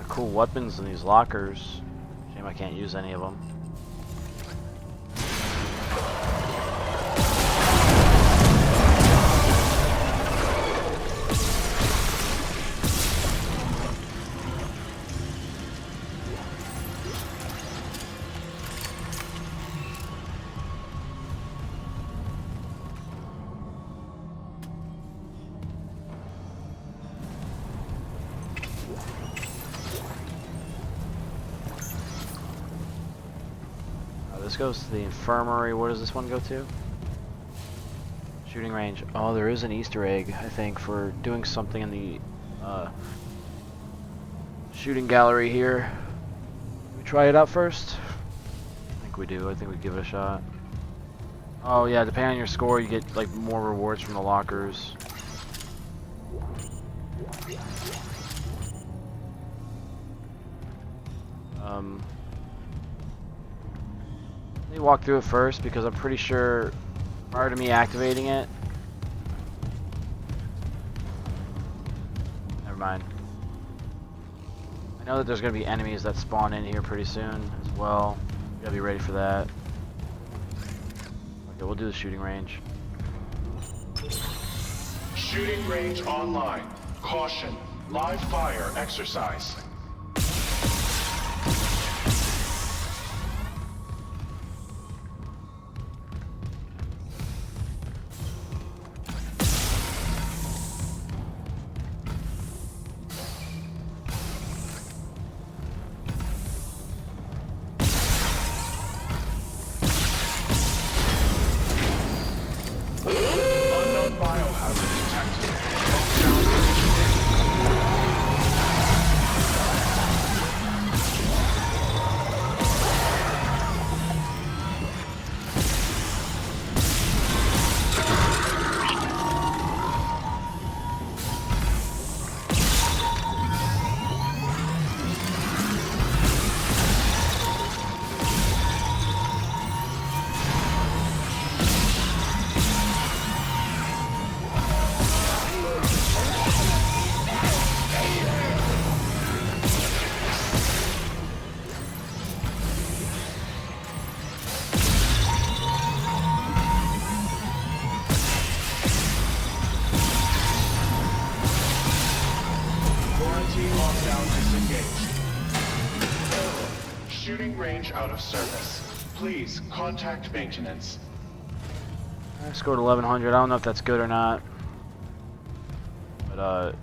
Cool weapons in these lockers. Shame I can't use any of them. This goes to the infirmary. Where does this one go to? Shooting range. Oh, there is an Easter egg, I think, for doing something in the shooting gallery here. We try it out first? I think we do. I think we give it a shot. Oh yeah, depending on your score, you get like more rewards from the lockers. Let me walk through it first because I'm pretty sure prior to me activating it. Never mind. I know that there's going to be enemies that spawn in here pretty soon as well. You gotta be ready for that. Okay, we'll do the shooting range. Shooting range online. Caution. Live fire exercise. Out of service. Please contact maintenance. I scored 1100. I don't know if that's good or not. But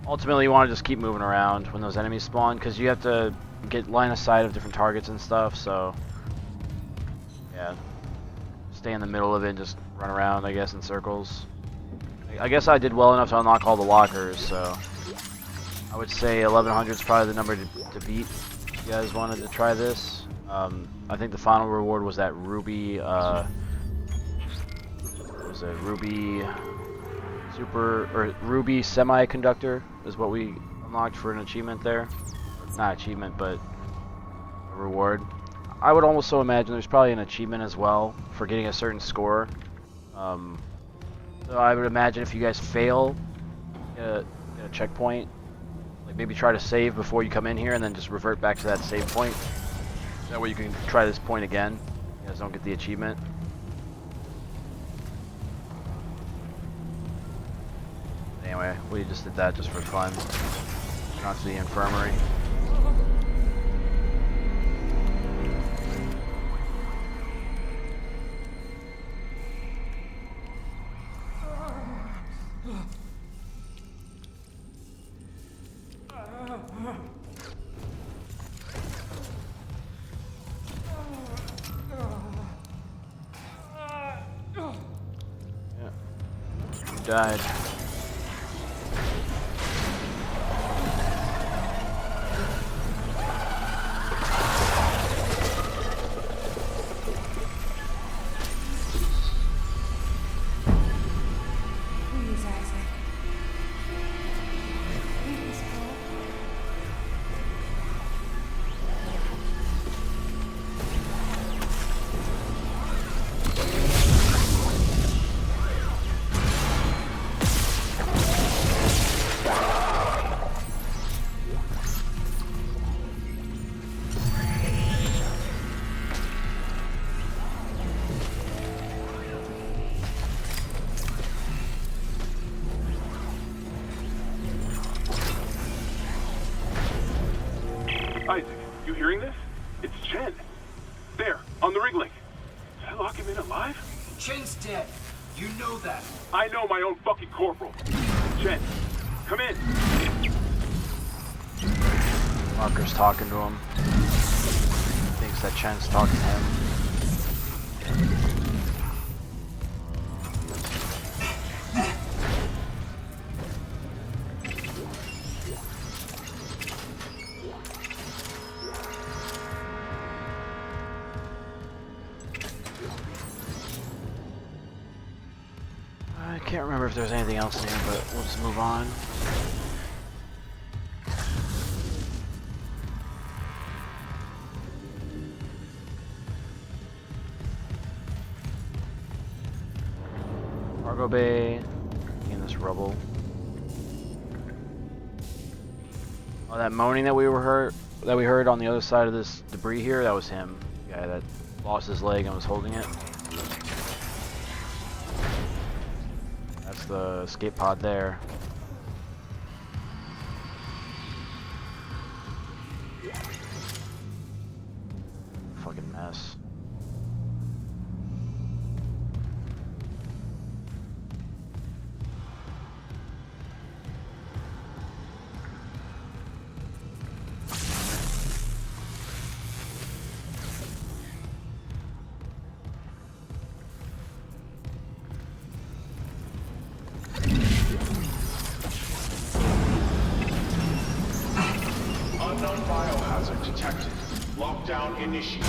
ultimately you want to just keep moving around when those enemies spawn because you have to get line of sight of different targets and stuff, so yeah. Stay in the middle of it and just run around, I guess, in circles. I guess I did well enough to unlock all the lockers, so I would say 1100 is probably the number to beat if you guys wanted to try this. I think the final reward was that ruby, was it ruby Ruby Semiconductor is what we unlocked for an achievement there. Not achievement, but a reward. I would also imagine there's probably an achievement as well for getting a certain score. So I would imagine if you guys fail, get a checkpoint. Like maybe try to save before you come in here and then just revert back to that save point. That way you can try this point again. You guys don't get the achievement. Anyway, we just did that just for fun. Not to the infirmary. Yeah. You died. Please, Isaac. Please, Paul. Isaac, you hearing this? It's Chen. There, on the rig link. Did I lock him in alive? Chen's dead. You know that. I know my own fucking corporal. Chen, come in. Marker's talking to him. Thinks that Chen's talking to him. I can't remember if there's anything else in here, but we'll just move on. Cargo bay in this rubble. Oh, that moaning that we heard on the other side of this debris here, that was him. The guy that lost his leg and was holding it. That's the escape pod there. Fucking mess. Unknown biohazard detected. Lockdown initiated.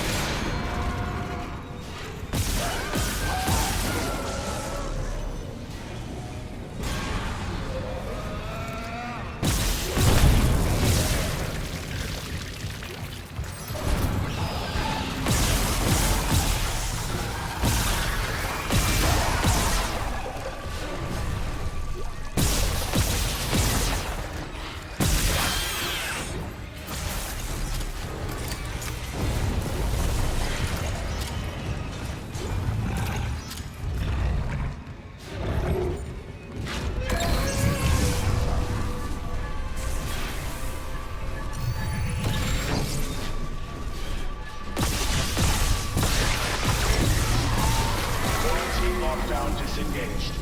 Lockdown disengaged.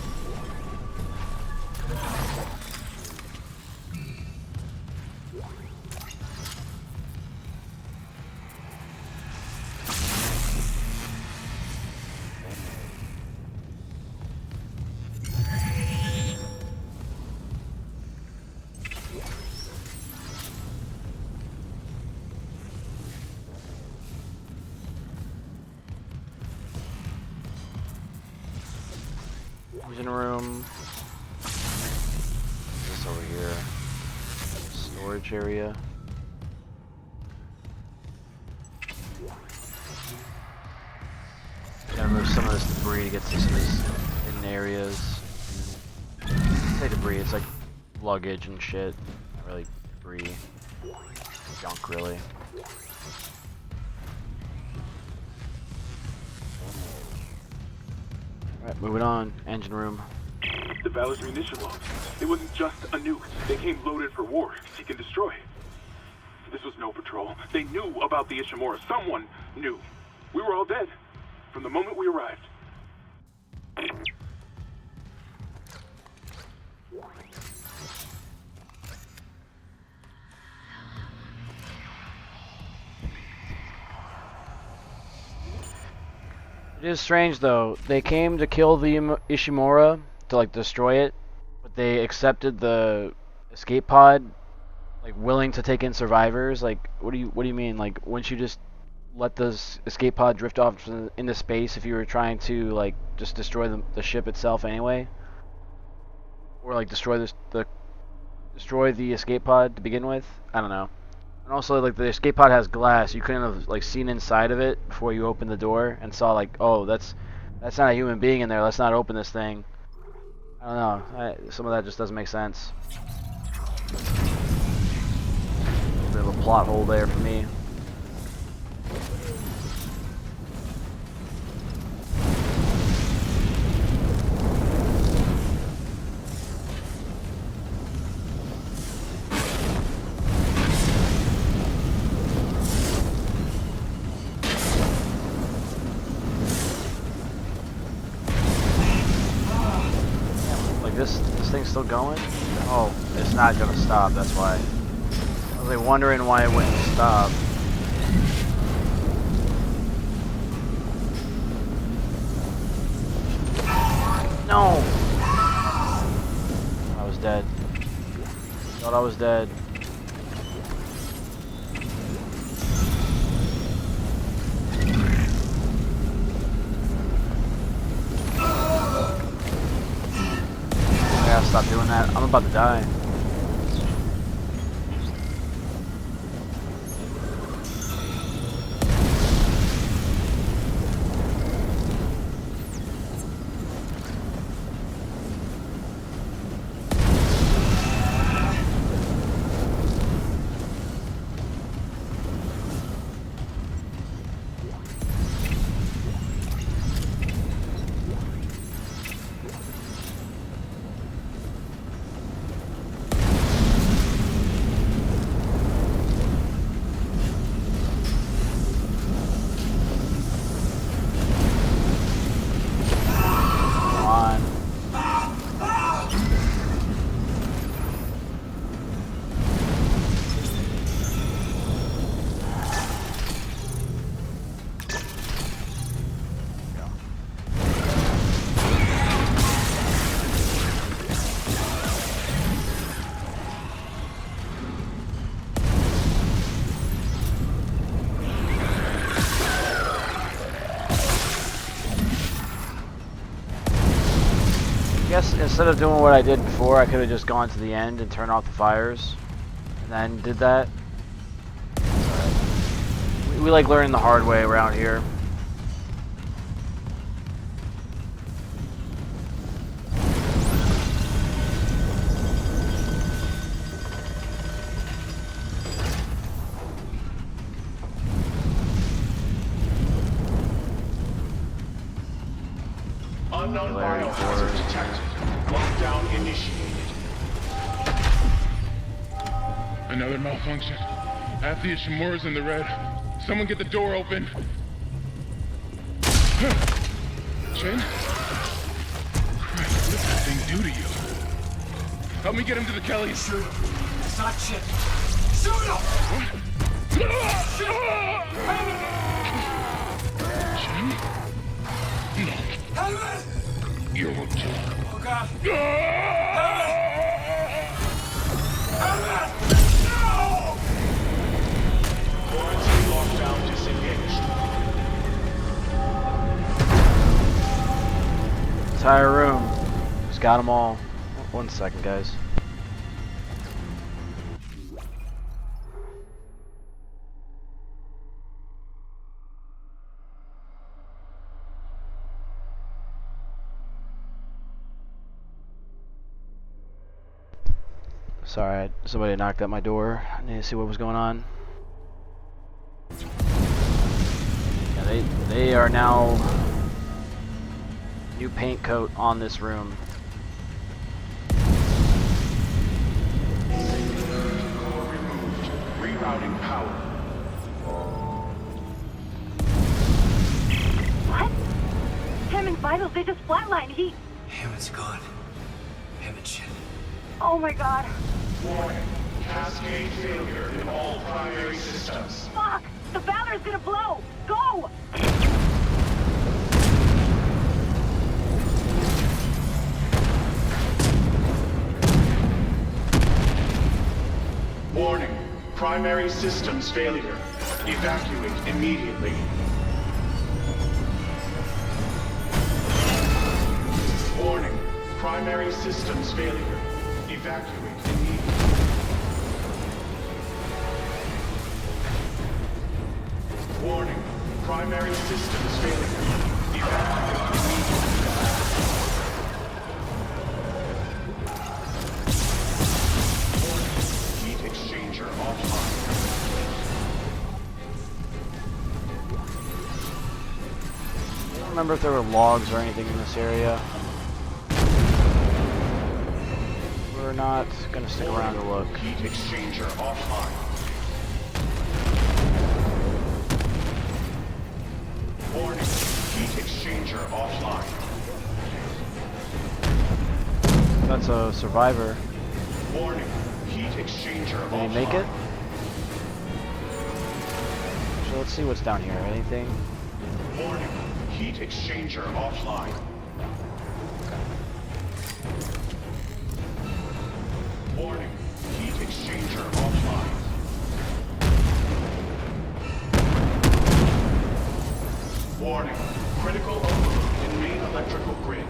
Engine room. storage area. Gotta move some of this debris to get to some of these hidden areas. I say debris, it's like luggage and shit. Not really debris. Junk, really. Alright, moving on. Engine room. The Valor's munition logs. It wasn't just a nuke. They came loaded for war. Seek and destroy. This was no patrol. They knew about the Ishimura. Someone knew. We were all dead. From the moment we arrived. It is strange though. They came to kill the Ishimura, to like destroy it, but they accepted the escape pod, like willing to take in survivors. Like, what do you mean? Like, wouldn't you just let this escape pod drift off into space if you were trying to like just destroy the ship itself anyway, or like destroy the escape pod to begin with? I don't know. And also, like, the escape pod has glass. You couldn't have like seen inside of it before you opened the door and saw like, oh, that's not a human being in there. Let's not open this thing. I don't know. Some of that just doesn't make sense. A bit of a plot hole there for me. This thing's still going? Oh, it's not gonna stop, that's why. I was like wondering why it wouldn't stop. No! I was dead. Thought I was dead. I gotta stop doing that. I'm about to die. Instead of doing what I did before, I could have just gone to the end and turned off the fires, and then did that. We like learning the hard way around here. Unknown biohazard detected. Lockdown initiated. Another malfunction. Half the Ishimura's in the red. Someone get the door open. Shin? Christ, what did that thing do to you? Help me get him to the Kellys. Shoot him. It's not shit. Shoot him! Shin? No. Helmet! You're a joke. Oh god. Helmet! Helmet! No! Quarantine lockdown disengaged. Entire room. Just got them all. One second, guys. Sorry, somebody knocked at my door. I need to see what was going on. Yeah, they are now new paint coat on this room. Rerouting power. What? Hammond's vitals, they just flatlined. Hammond's gone. Hammond shit. Oh my god. Warning. Cascade failure in all primary systems. Fuck! The Valor's gonna blow! Go! Warning. Primary systems failure. Evacuate immediately. Warning. Primary systems failure. Evacuate immediately. Warning. Primary systems failure. Evacuate immediately. Warning. Heat exchanger offline. I don't remember if there were logs or anything in this area. We're not gonna stick around to look. Heat exchanger offline. Warning. Heat exchanger offline. That's a survivor. Warning. Heat exchanger offline. Did he make it? So let's see what's down here. Anything? Warning. Heat exchanger offline. Warning. Heat exchanger offline. Warning. Critical overload in main electrical grid.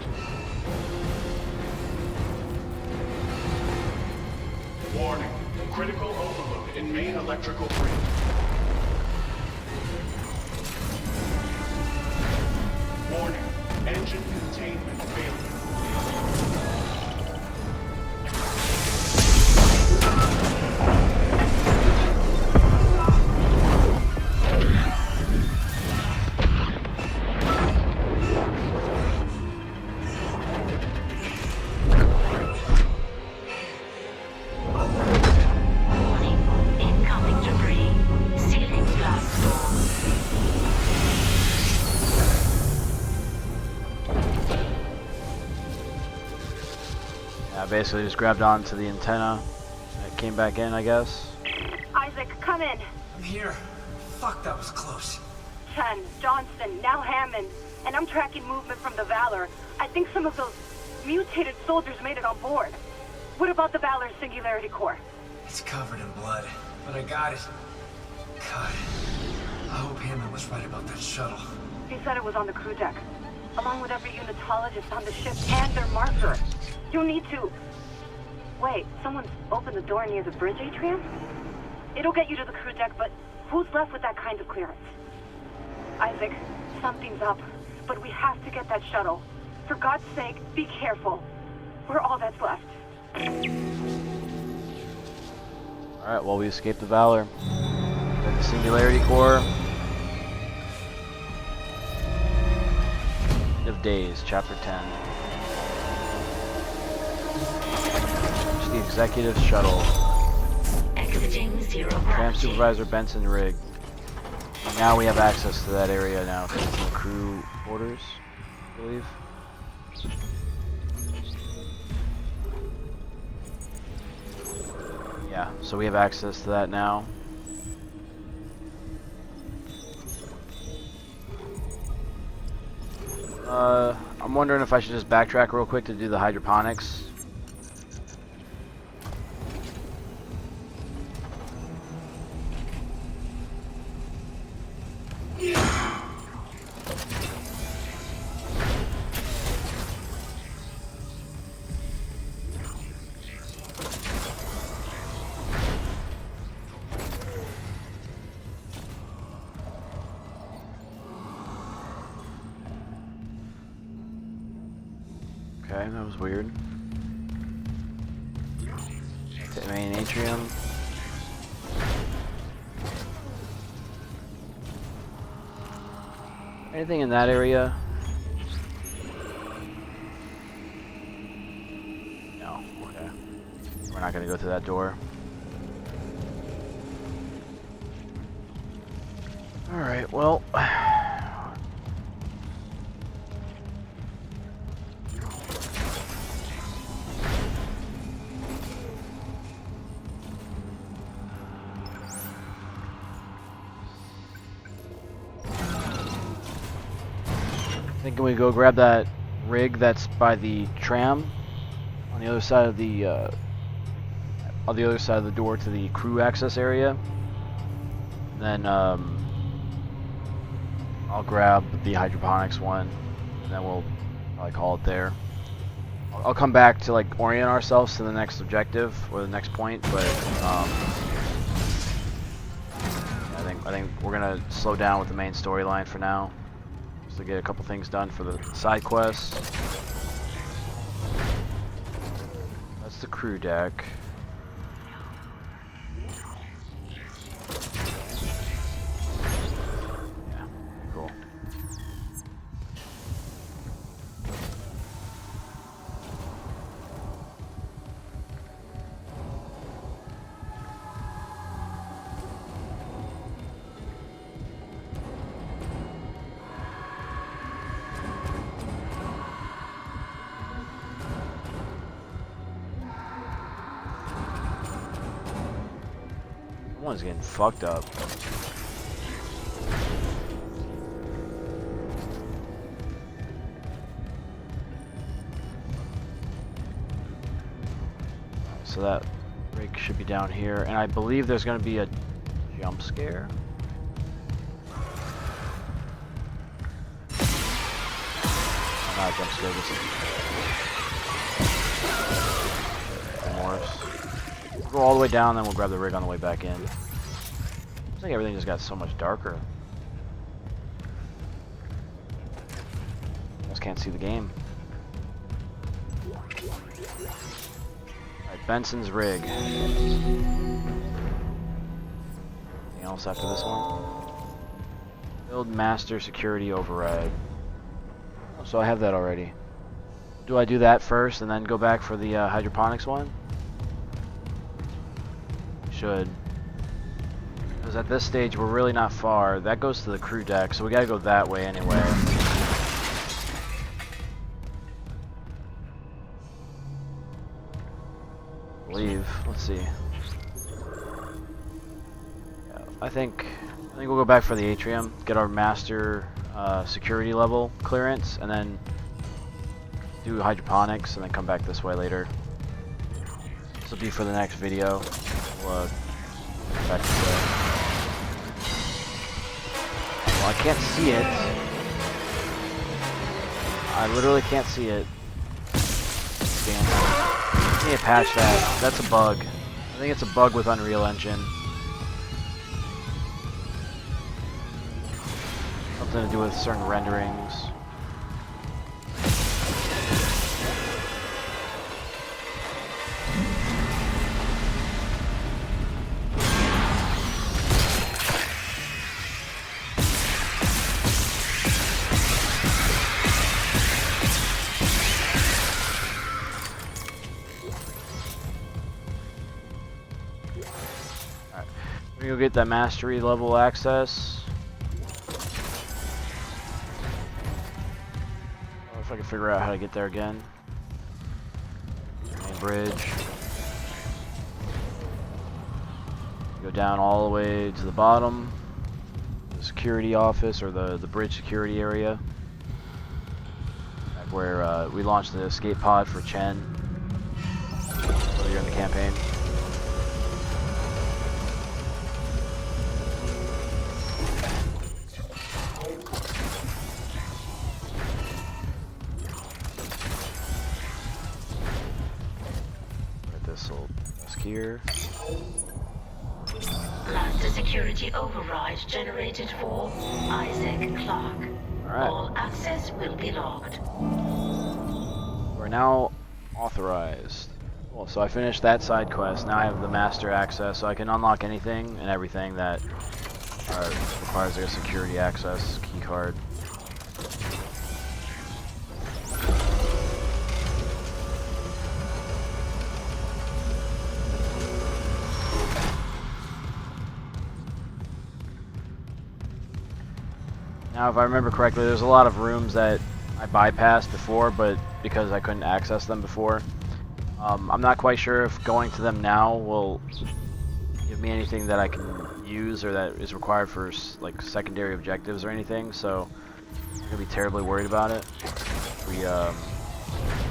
Warning. Critical overload in main electrical grid. Warning. Engine containment failure. Incoming debris. Sealing blast door. Yeah, basically just grabbed onto the antenna. It came back in, I guess. Isaac, come in. I'm here. Fuck, that was close. Chen, Johnson, now Hammond. And I'm tracking movement from the Valor. I think some of those mutated soldiers made it on board. What about the Valor's Singularity core? It's covered in blood, but I got it. God, I hope Hammond was right about that shuttle. He said it was on the crew deck, along with every unitologist on the ship and their marker. You'll need to... Wait, someone's opened the door near the bridge atrium? It'll get you to the crew deck, but who's left with that kind of clearance? Isaac, something's up, but we have to get that shuttle. For God's sake, be careful. We're all that's left. Alright, well, we escaped the Valor. Got the Singularity core. End of Days, Chapter 10. It's the executive shuttle. Exiting zero Tram gravity. Supervisor Benson rig. And now we have access to that area now because it's in the crew quarters, I believe. Yeah, so we have access to that now. I'm wondering if I should just backtrack real quick to do the hydroponics. Okay, that was weird. main atrium. Anything in that area? No. Okay. We're not gonna go through that door. Alright, well. Can we go grab that rig that's by the tram on the other side of the door to the crew access area? Then I'll grab the hydroponics one, and then we'll probably call it there. I'll come back to like orient ourselves to the next objective or the next point, but I think we're gonna slow down with the main storyline for now. To get a couple things done for the side quests. That's the crew deck. Yeah, cool. Someone's getting fucked up. So that rig should be down here, and I believe there's going to be a jump scare. Oh, not a jump scare, this is remorse. We'll go all the way down, then we'll grab the rig on the way back in. Looks like everything just got so much darker. Just can't see the game. Alright, Benson's rig. Anything else after this one? Build master security override. Oh, so I have that already. Do I do that first and then go back for the hydroponics one? Should. Because at this stage we're really not far. That goes to the crew deck, so we gotta go that way anyway. Leave. Let's see. Yeah, I think we'll go back for the atrium, get our master security level clearance, and then do hydroponics, and then come back this way later. This will be for the next video. We'll back to the... Well, I can't see it. I literally can't see it. Damn. I need to patch that. That's a bug. I think it's a bug with Unreal Engine. Something to do with certain renderings. We're gonna get that mastery level access. If I can figure out how to get there again. Main bridge. Go down all the way to the bottom. The security office, or the bridge security area. Where we launched the escape pod for Chen earlier in the campaign. Here. Master security override generated for Isaac Clark. Alright. All access will be logged. We're now authorized. Well, so I finished that side quest. Now I have the master access, so I can unlock anything and everything that requires a security access key card. Now, if I remember correctly, there's a lot of rooms that I bypassed before, but because I couldn't access them before. I'm not quite sure if going to them now will give me anything that I can use or that is required for like secondary objectives or anything, so I'm gonna be terribly worried about it if we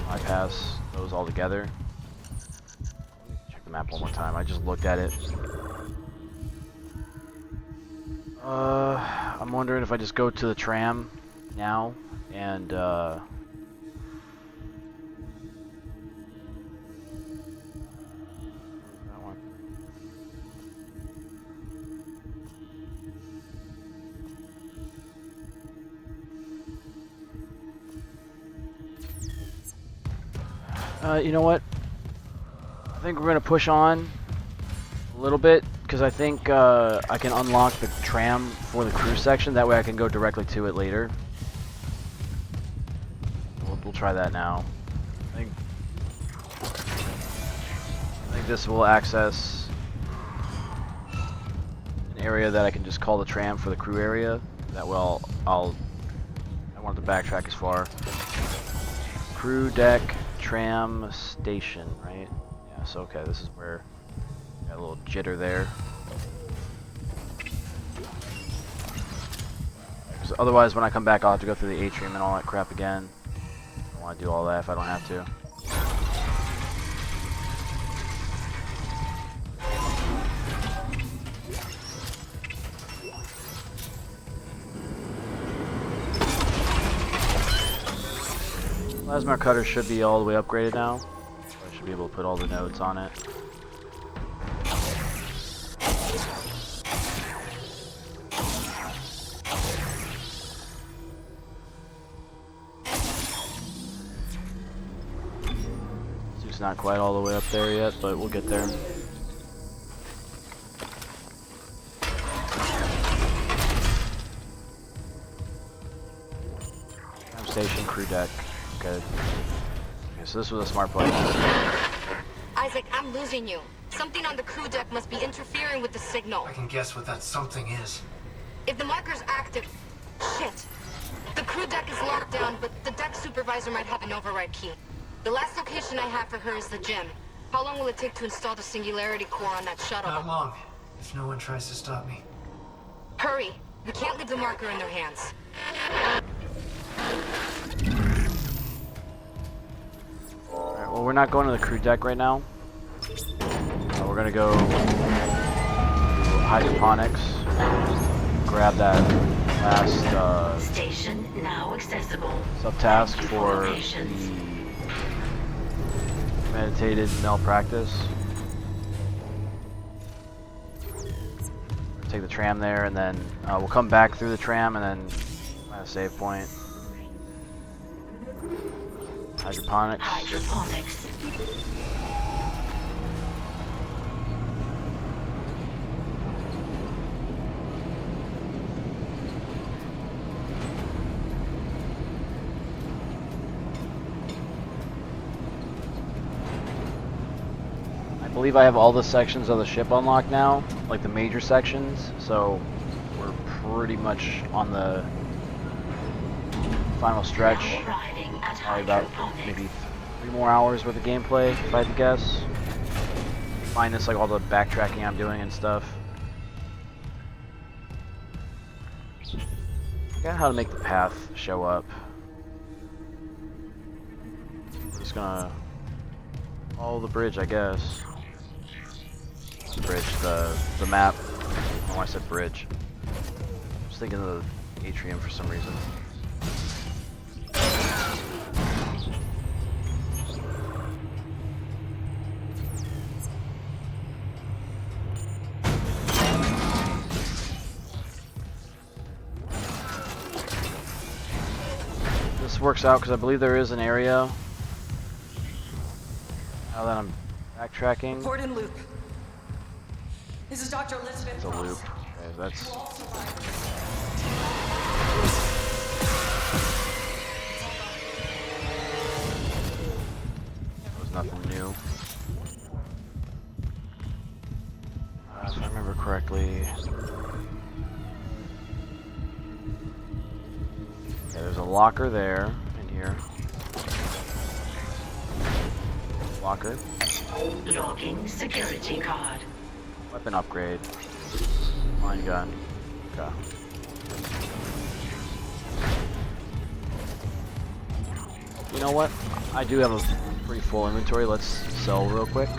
bypass those altogether. Check the map one more time. I just looked at it. I'm wondering if I just go to the tram now and that one. You know what? I think we're gonna push on a little bit because I think I can unlock the tram for the crew section. That way I can go directly to it later. We'll try that now. I think this will access an area that I can just call the tram for the crew area. That way I want to backtrack as far. Crew deck, tram station, right? Yeah, so okay, this is where got a little jitter there. So otherwise, when I come back, I'll have to go through the atrium and all that crap again. I don't want to do all that if I don't have to. Plasma cutter should be all the way upgraded now. So I should be able to put all the nodes on it. It's not quite all the way up there yet, but we'll get there. Tram station, crew deck. Okay. Okay, so this was a smart play. Isaac, I'm losing you. Something on the crew deck must be interfering with the signal. I can guess what that something is. If the marker's active... Shit. The crew deck is locked down, but the deck supervisor might have an override key. The last location I have for her is the gym. How long will it take to install the Singularity core on that shuttle? Not long, if no one tries to stop me. Hurry. We can't leave the marker in their hands. Alright, well, we're not going to the crew deck right now. We're gonna go to hydroponics, grab that last Station now accessible. subtask Thank you for locations. the Premeditated Malpractice. Take the tram there, and then we'll come back through the tram, and then find a save point. Hydroponics. Hydroponics. I believe I have all the sections of the ship unlocked now, like the major sections, so we're pretty much on the final stretch. Now arriving at Probably about hydroponics. maybe 3 more hours worth of gameplay, if I had to guess. Minus like all the backtracking I'm doing and stuff. I forgot how to make the path show up. Just gonna follow the bridge, I guess. Bridge, the map. I don't know why I said bridge. I was thinking of the atrium for some reason. This works out because I believe there is an area. Now that I'm Backtracking. Report in loop. This is Dr. Elizabeth It's a Ross. loop. Okay, that's... You all survived. That was nothing new. If I remember correctly... Okay, there's a locker there, in here. Locker. Logging security card. Weapon upgrade. Line gun. Okay. You know what? I do have a pretty full inventory. Let's sell real quick.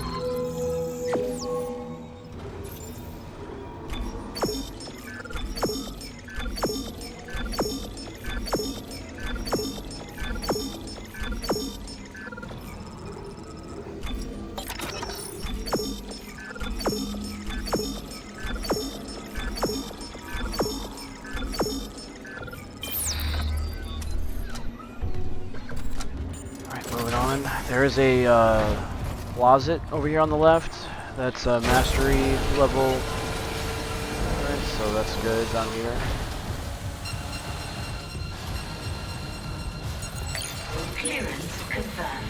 There is a closet over here on the left. That's a mastery level. Alright, so that's good down here. Clearance confirmed.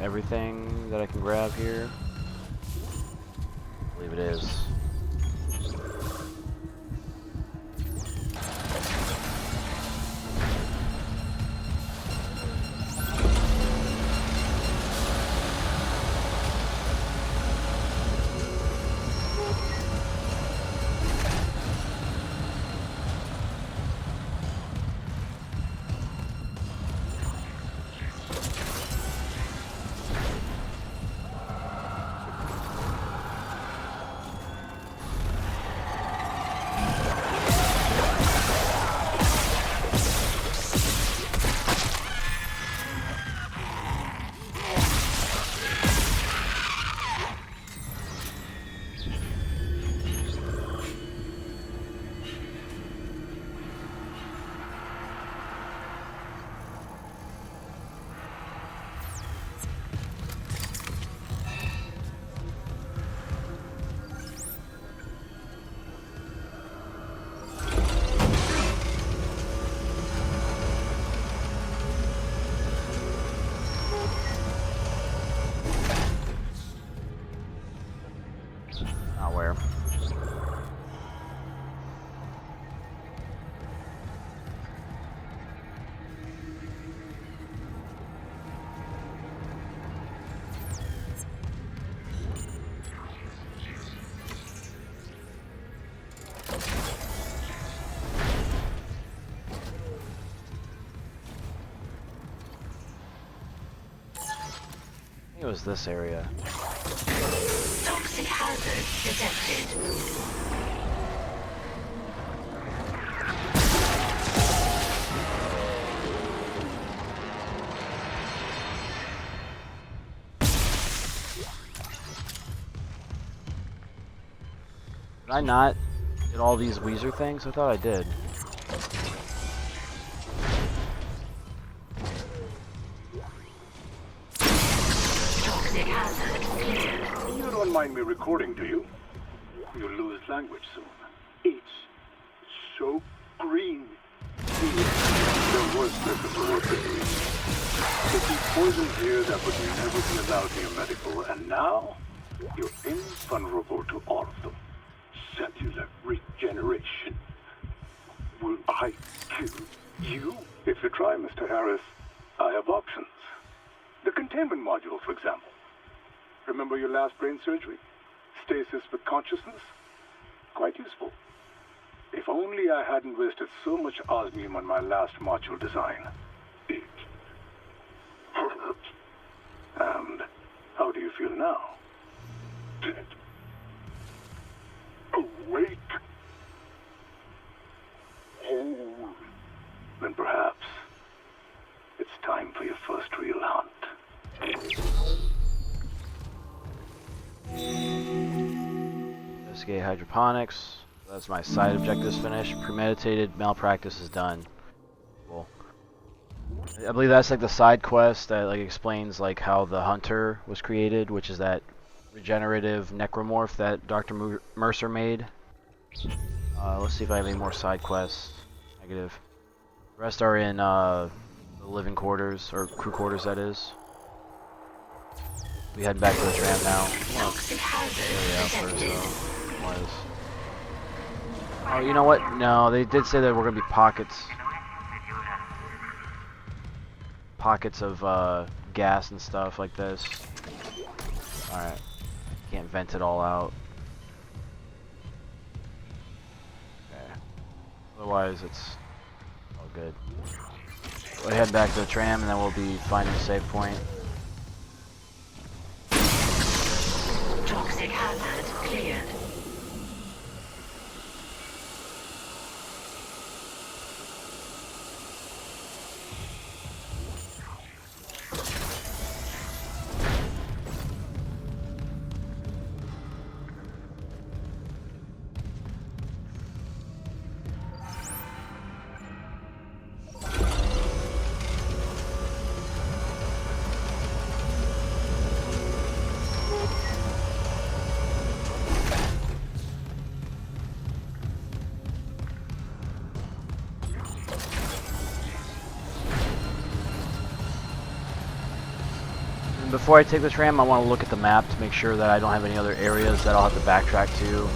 Everything that I can grab here. I believe it is. Not where. It was this area. Toxic hazard detected. Did I not get all these Weezer things? I thought I did. Toxic hazard cleared. You don't mind me recording, do you? You'll lose language soon. It's so green. There was purpose to work with me. If you poisoned here, that would never be allowed near medical, and now you're invulnerable to all of them. Cellular regeneration. Will I kill you? If you try, Mr. Harris, I have options. The containment module, for example. Remember your last brain surgery? Stasis with consciousness? Quite useful. If only I hadn't wasted so much osmium on my last module design. It hurt. And how do you feel now? Dead. Awake. Whole. Then perhaps it's time for your first real hunt. Investigate hydroponics. That's my side objectives finished. Premeditated malpractice is done. Cool. I believe that's like the side quest that like explains like how the hunter was created, which is that regenerative necromorph that Dr. Mercer made. Let's see if I have any more side quests. Negative. The rest are in the living quarters, or crew quarters that is. We head back to the tram now. Toxic hazard detected. Oh, you know what? No, they did say that we're gonna be pockets of gas and stuff like this. Alright. Can't vent it all out. Okay. Otherwise, it's all good. We'll head back to the tram and then we'll be finding a save point. Toxic hazard cleared. Before I take the tram, I want to look at the map to make sure that I don't have any other areas that I'll have to backtrack to.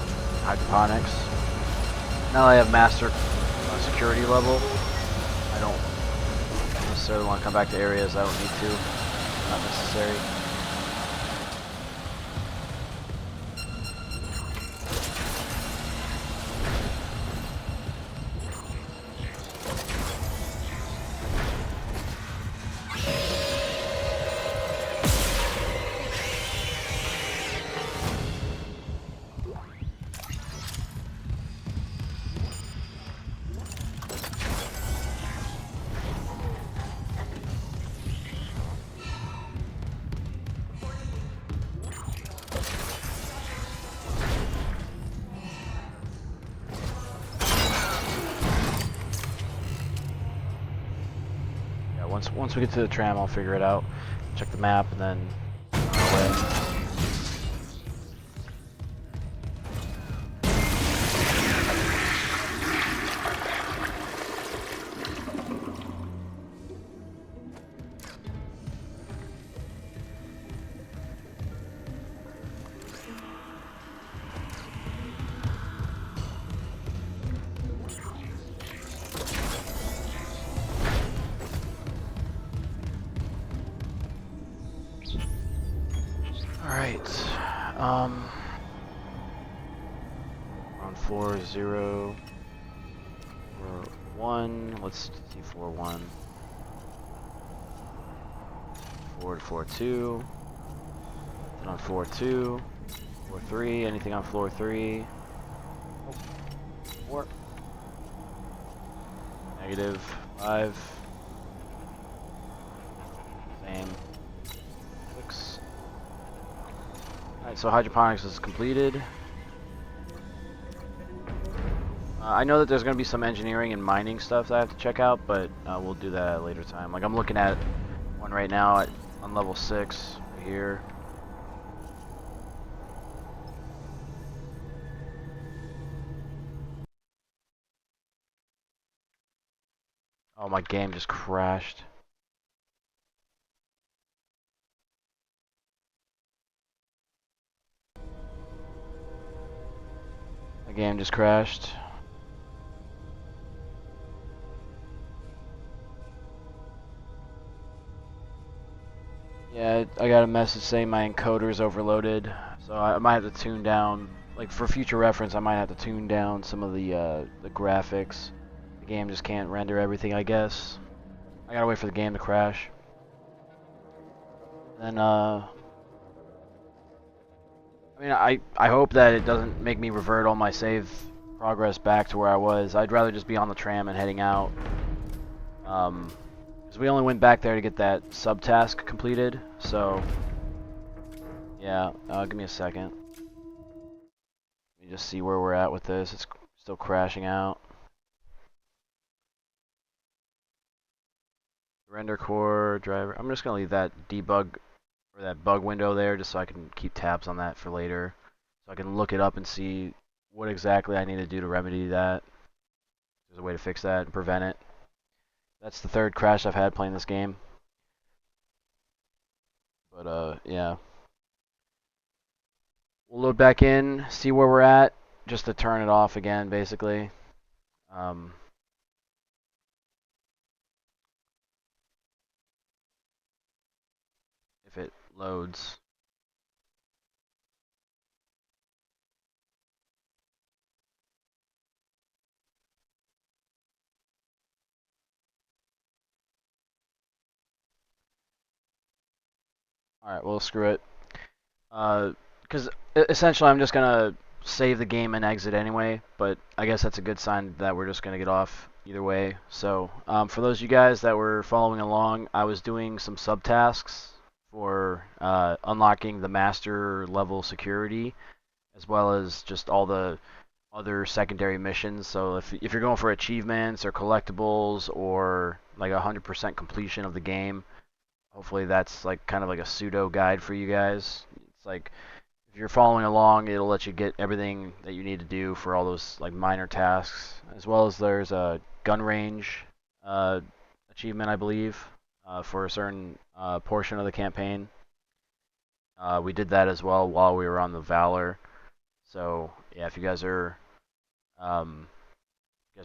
Hydroponics. Now that I have master security level, I don't necessarily want to come back to areas I don't need to. Not necessary. Once we get to the tram, I'll figure it out. Check the map and then on our way. On floor 0 or 1, let's see floor 1. Forward floor 2. And on floor 2, floor 3, anything on floor 3. 4. Negative 5. Same. 6. Alright, so hydroponics is completed. I know that there's going to be some engineering and mining stuff that I have to check out, but we'll do that at a later time. Like, I'm looking at one right now on level 6 right here. Oh, my game just crashed. My game just crashed. Yeah, I got a message saying my encoder's overloaded, so I might have to tune down, like for future reference, I might have to tune down some of the graphics. The game just can't render everything, I guess. I gotta wait for the game to crash. Then, I mean, I hope that it doesn't make me revert all my save progress back to where I was. I'd rather just be on the tram and heading out. Because we only went back there to get that subtask completed, so yeah, give me a second. Let me me just see where we're at with this. It's still crashing out. Render core driver. I'm just gonna leave that debug or that bug window there just so I can keep tabs on that for later. So I can look it up and see what exactly I need to do to remedy that. There's a way to fix that and prevent it. That's the third crash I've had playing this game. But yeah. We'll load back in, see where we're at, just to turn it off again, basically. If it loads. Alright, well, screw it. Because essentially I'm just going to save the game and exit anyway, but I guess that's a good sign that we're just going to get off either way. So, for those of you guys that were following along, I was doing some subtasks for unlocking the master level security, as well as just all the other secondary missions. So if you're going for achievements or collectibles or like 100% completion of the game, hopefully that's like kind of like a pseudo guide for you guys. It's like if you're following along, it'll let you get everything that you need to do for all those like minor tasks, as well as there's a gun range achievement, I believe, for a certain portion of the campaign. We did that as well while we were on the Valor. So yeah, if you guys are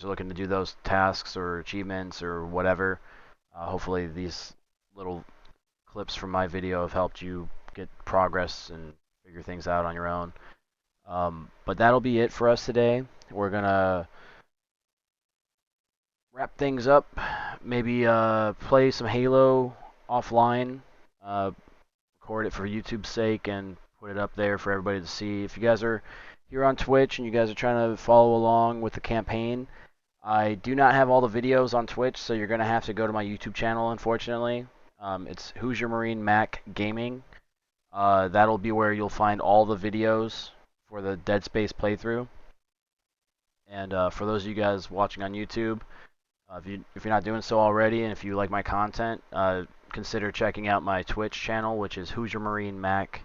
looking to do those tasks or achievements or whatever, hopefully these little clips from my video have helped you get progress and figure things out on your own. But that'll be it for us today. We're gonna wrap things up, maybe play some Halo offline, record it for YouTube's sake, and put it up there for everybody to see. If you guys are here on Twitch and you guys are trying to follow along with the campaign, I do not have all the videos on Twitch, so you're going to have to go to my YouTube channel, unfortunately. It's Who's Your Marine Mac Gaming. That'll be where you'll find all the videos for the Dead Space playthrough. And for those of you guys watching on YouTube, if you're not doing so already, and if you like my content, consider checking out my Twitch channel, which is Who's Your Marine Mac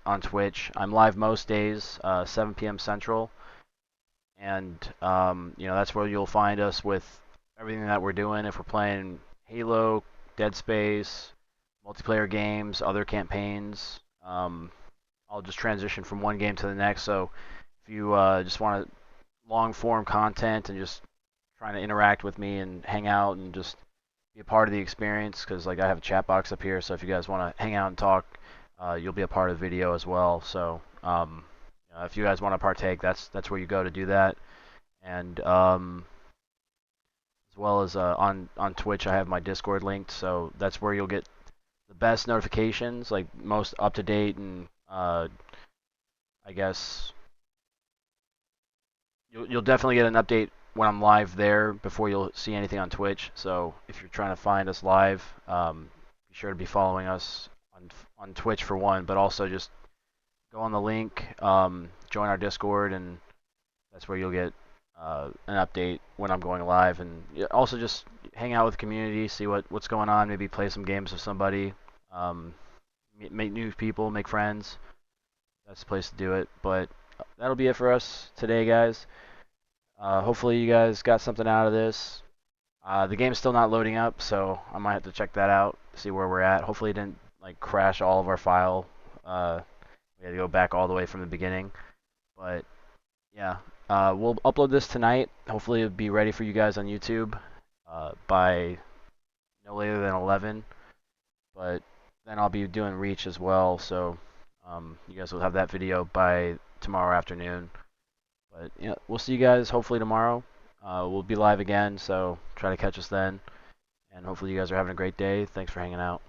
on Twitch. I'm live most days, 7 p.m. Central. And that's where you'll find us with everything that we're doing. If we're playing Halo, Dead Space, multiplayer games, other campaigns, I'll just transition from one game to the next. So if you just want long form content and just trying to interact with me and hang out and just be a part of the experience, because like I have a chat box up here, so if you guys want to hang out and talk, you'll be a part of the video as well. So if you guys want to partake, that's where you go to do that. And as well as on Twitch, I have my Discord linked, so that's where you'll get the best notifications, like most up to date, and I guess you'll definitely get an update when I'm live there before you'll see anything on Twitch. So if you're trying to find us live, be sure to be following us on Twitch for one, but also just go on the link, join our Discord, and that's where you'll get an update when I'm going live. And also just hang out with the community, see what's going on, maybe play some games with somebody, make new people, make friends. That's the place to do it. But that'll be it for us today, guys. Hopefully you guys got something out of this. The game's still not loading up, so I might have to check that out, see where we're at. Hopefully it didn't like crash all of our file. We had to go back all the way from the beginning. But yeah, we'll upload this tonight. Hopefully it'll be ready for you guys on YouTube by no later than 11. But then I'll be doing Reach as well, so you guys will have that video by tomorrow afternoon. But yeah, we'll see you guys hopefully tomorrow. We'll be live again, so try to catch us then. And hopefully you guys are having a great day. Thanks for hanging out.